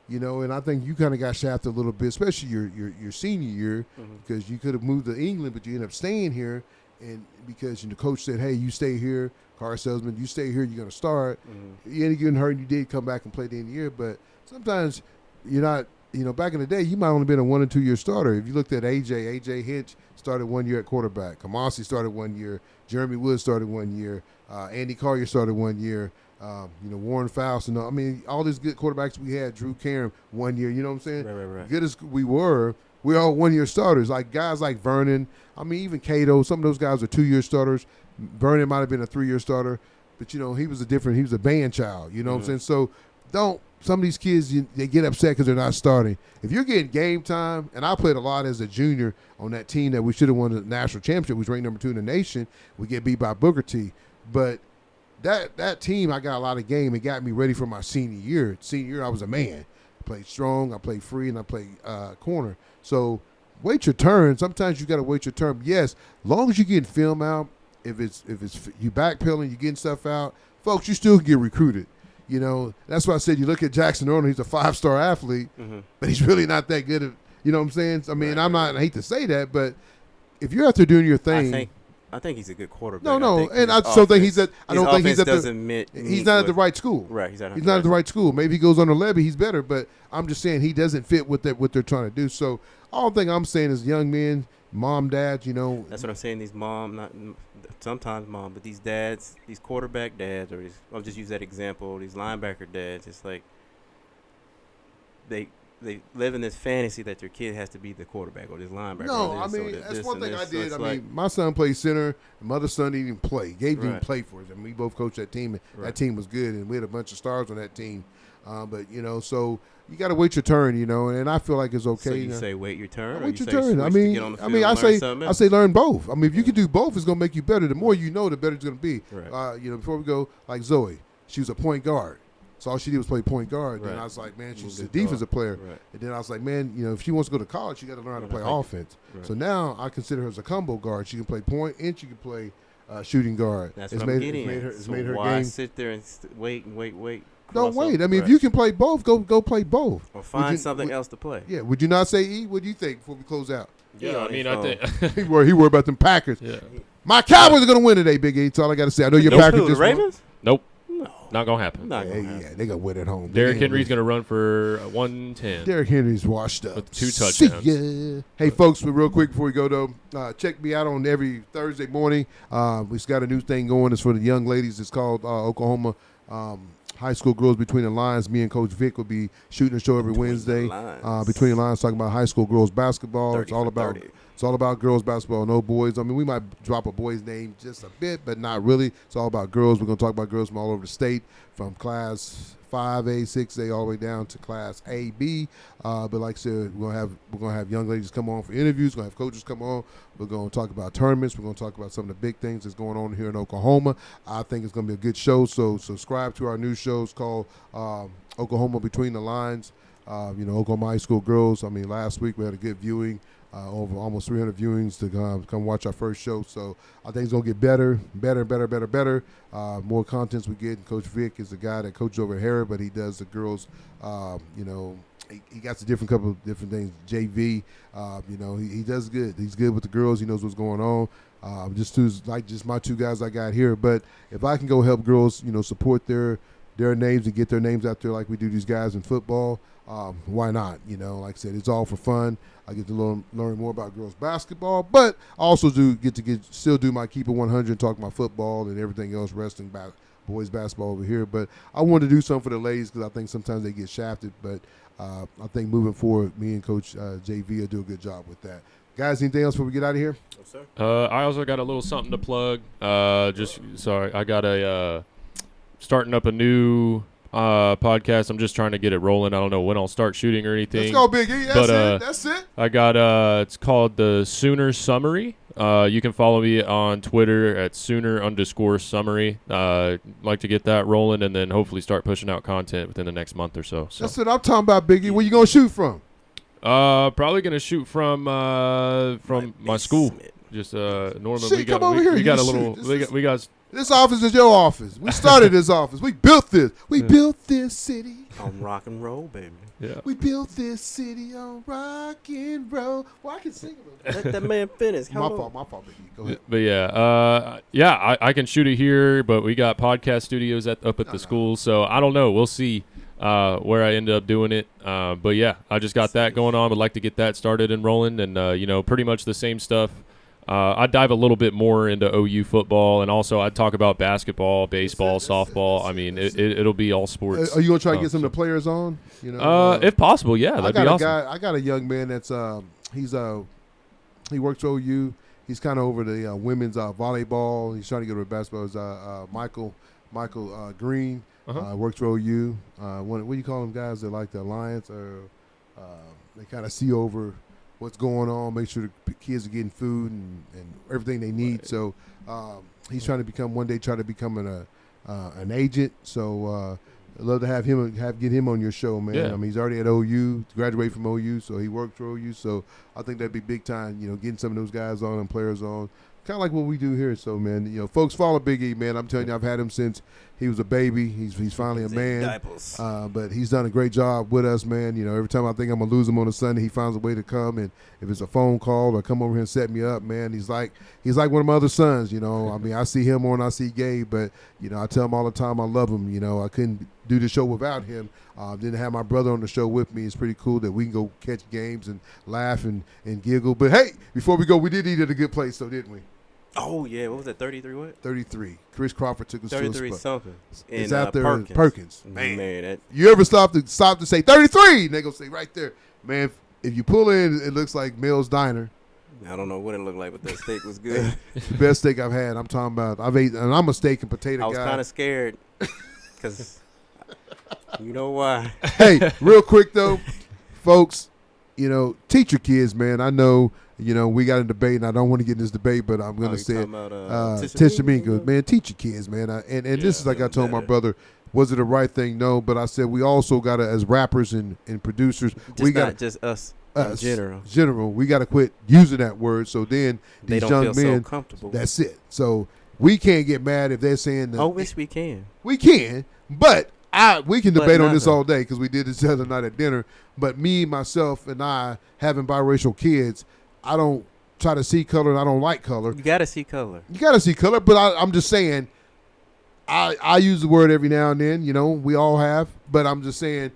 and I think you kind of got shafted a little bit, especially your senior year, because you could have moved to England, but you ended up staying here, and because the coach said, "Hey, you stay here." Car salesman, you stay here, you're going to start. You ain't getting hurt, and you did come back and play the end of the year, but sometimes you're not, back in the day, you might only been a 1 or 2 year starter. If you looked at AJ Hinch started 1 year at quarterback. Kamasi started 1 year. Jeremy Wood started 1 year. Andy Collier started 1 year. Warren Faust, all these good quarterbacks we had, Drew Caron 1 year, you know what I'm saying? Right. Good as we're all 1 year starters. Like guys like Vernon, even Cato, some of those guys are 2 year starters. Vernon might have been a 3 year starter, but he was a band child, you know what I'm saying? So some of these kids, they get upset because they're not starting. If you're getting game time, and I played a lot as a junior on that team that we should have won the national championship, we was ranked number 2 in the nation, we get beat by Booker T. But that team, I got a lot of game. It got me ready for my senior year. Senior year, I was a man. I played strong, I played free, and I played corner. So wait your turn. Sometimes you got to wait your turn. Yes, long as you getting film out, if it's you backpedaling, you getting stuff out, folks, you still can get recruited. That's why I said you look at Jackson Arnold, he's a 5-star athlete, but he's really not that good at, you know what I'm saying? I hate to say that, but if you're out there doing your thing. I think he's a good quarterback. No, and I still think he's at. I don't think he's at he's not at the right school. Right, he's not at the right school. Maybe he goes under Levy, he's better. But I'm just saying he doesn't fit what they're trying to do. So all thing I'm saying is young men, mom, dad. That's what I'm saying. These sometimes mom, but these dads, these quarterback dads, or I'll just use that example. These linebacker dads, it's like they live in this fantasy that their kid has to be the quarterback or this linebacker. No, that's one thing I did. My son played center. My other son didn't even play. Gabe didn't play for us. We both coached that team. And that team was good, and we had a bunch of stars on that team. But so you got to wait your turn, and I feel like it's okay. So you say wait your turn. Wait your turn. I say learn both. If you can do both, it's gonna make you better. The more you know, the better it's gonna be. Right. Before we go, like Zoe, she was a point guard. So all she did was play point guard. Right. And I was like, man, she's a defensive player. Right. And then I was like, man, if she wants to go to college, she got to learn how to play offense. Right. So now I consider her as a combo guard. She can play point and she can play shooting guard. That's what I'm getting at. It's made her why game. Sit there and wait? Don't wait. If you can play both, go play both. Or find something else to play. Yeah. Would you not say E? What do you think before we close out? Yeah, I think he worried about them Packers. Yeah. My Cowboys are going to win today, Big E. That's all I got to say. I know your Packers the Ravens? Nope. Not gonna happen. Not gonna happen. Yeah, they gonna win at home. Derrick Henry's gonna run for 110. Derrick Henry's washed up with 2 touchdowns. See ya. Hey, folks, real quick before we go though, check me out on every Thursday morning. We've got a new thing going. It's for the young ladies. It's called Oklahoma High School Girls Between the Lines. Me and Coach Vic will be shooting a show every Wednesday. Between the Lines, talking about high school girls basketball. It's all about girls basketball, no boys. We might drop a boy's name just a bit, but not really. It's all about girls. We're going to talk about girls from all over the state, from class 5A, 6A, all the way down to class A, B. But like I said, we're gonna have young ladies come on for interviews. We're gonna have coaches come on. We're gonna talk about tournaments. We're gonna talk about some of the big things that's going on here in Oklahoma. I think it's gonna be a good show. So subscribe to our new shows called Oklahoma Between the Lines. Oklahoma High School Girls. Last week we had a good viewing. Over almost 300 viewings to come watch our first show. So I think it's going to get better. More contents we get. Coach Vic is the guy that coaches over at Harrod, but he does the girls, he got a couple of different things. JV, he does good. He's good with the girls. He knows what's going on. Just my 2 guys I got here. But if I can go help girls, support their names and get their names out there like we do these guys in football, why not? Like I said, it's all for fun. I get to learn more about girls basketball, but I also still do my Keep It 100, talk about football and everything else, wrestling, boys basketball over here. But I wanted to do something for the ladies because I think sometimes they get shafted. But I think moving forward, me and Coach JV will do a good job with that. Guys, anything else before we get out of here? I also got a little something to plug. I got a starting up a new podcast. I'm just trying to get it rolling. I don't know when I'll start shooting or anything. Let's go, Biggie. That's it. I got it's called the Sooner Summary. You can follow me on Twitter at Sooner_summary. Like to get that rolling and then hopefully start pushing out content within the next month or so. That's what I'm talking about, Biggie. Where you gonna shoot from? Probably gonna shoot from my school. Just Norman. Shit, come over here. We got a You little. shoot. We got. This office is your office. We started this office. We built this. We built this city. On rock and roll, baby. Yeah. We built this city on rock and roll. Well, I can sing it. Let that man finish. My fault, Biggie. Go ahead. But yeah, I can shoot it here, but we got podcast studios up at the school, so I don't know. We'll see where I end up doing it. But yeah, I just got that going on. Would like to get that started and rolling, and pretty much the same stuff. I dive a little bit more into OU football, and also I talk about basketball, baseball, softball. I mean, it'll be all sports. Are you gonna try to get some of the players on? If possible, yeah, that'd be awesome. I got a young man that's he works for OU. He's kind of over the women's volleyball. He's trying to get over basketball. Is Michael Green works for OU. What do you call them guys that like the alliance, or they kind of see over what's going on, make sure the kids are getting food and everything they need. Right. So he's trying to become an agent. So I'd love to have get him on your show, man. Yeah. I mean, he's already at OU, graduated from OU, so he worked for OU. So I think that'd be big time, getting some of those guys on and players on. Kind of like what we do here. So, man, folks follow Big E, man. I'm telling you, I've had him since he was a baby. He's finally a man. But he's done a great job with us, man. Every time I think I'm going to lose him on a Sunday, he finds a way to come. And if it's a phone call or come over here and set me up, man, he's like one of my other sons, I mean, I see him more than I see Gabe. But, I tell him all the time I love him. I couldn't do the show without him. Didn't have my brother on the show with me. It's pretty cool that we can go catch games and laugh and giggle. But, hey, before we go, we did eat at a good place, so didn't we? Oh, yeah. What was that, 33 what? 33. Chris Crawford took us to a spot. 33 something. It's out there in Perkins. Man, that, you ever stop to say 33? And they go say right there. Man, if you pull in, it looks like Mel's Diner. I don't know what it looked like, but that steak was good. It's the best steak I've had. I'm talking about. And I'm a steak and potato guy. I was kind of scared because you know why. Hey, real quick, though, folks, teach your kids, man. I know, we got a debate, and I don't want to get in this debate, but I'm going to say it. Tishamika, man, teach your kids, man. And this is like I told my brother, was it the right thing? No, but I said we also got to, as rappers and producers, not just us. In general, we got to quit using that word. So then these young men, so comfortable. That's it. So we can't get mad if they're saying that. I wish we can. We can, but we can debate on this all day because we did this the other night at dinner. But me, myself, and I having biracial kids, I don't try to see color and I don't like color. You got to see color. You got to see color, but I'm just saying, I use the word every now and then. We all have, but I'm just saying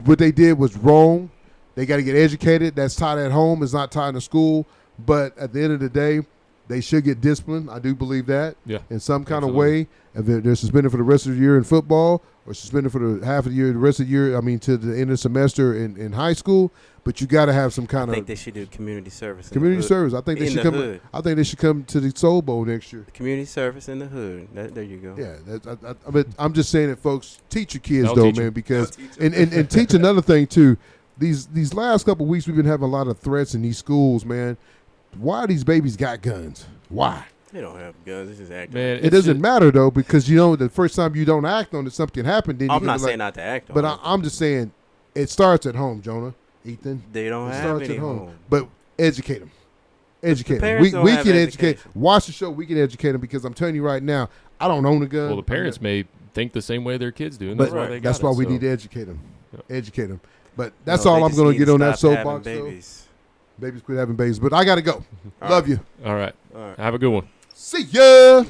what they did was wrong. They got to get educated. That's taught at home. It's not taught in the school. But at the end of the day, they should get disciplined. I do believe that. Yeah, in some kind of way. If they're suspended for the rest of the year in football or suspended for the half of the year, the rest of the year, to the end of the semester in high school. But you got to have some kind of. I think they should do community service. Community service. I think they should come. Hood. I think they should come to the Soul Bowl next year. Community service in the hood. There you go. Yeah, but I'm just saying that, folks. Teach your kids man, because and teach another thing too. These last couple of weeks we've been having a lot of threats in these schools, man. Why these babies got guns? Why? They don't have guns. It's just acting. Man, it doesn't matter though, because the first time you don't act on it, something happened. Then I'm not saying not to act on it, but I'm just saying it starts at home, Jonah, Ethan. They don't have any home. But educate them. Educate them. We can educate. Watch the show. We can educate them because I'm telling you right now, I don't own a gun. Well, the parents may think the same way their kids do, and but that's why we need to educate them. Yeah. Educate them. But that's all I'm going to get on that soapbox. Babies quit having babies. But I got to go. Love you. All right. Have a good one. See ya.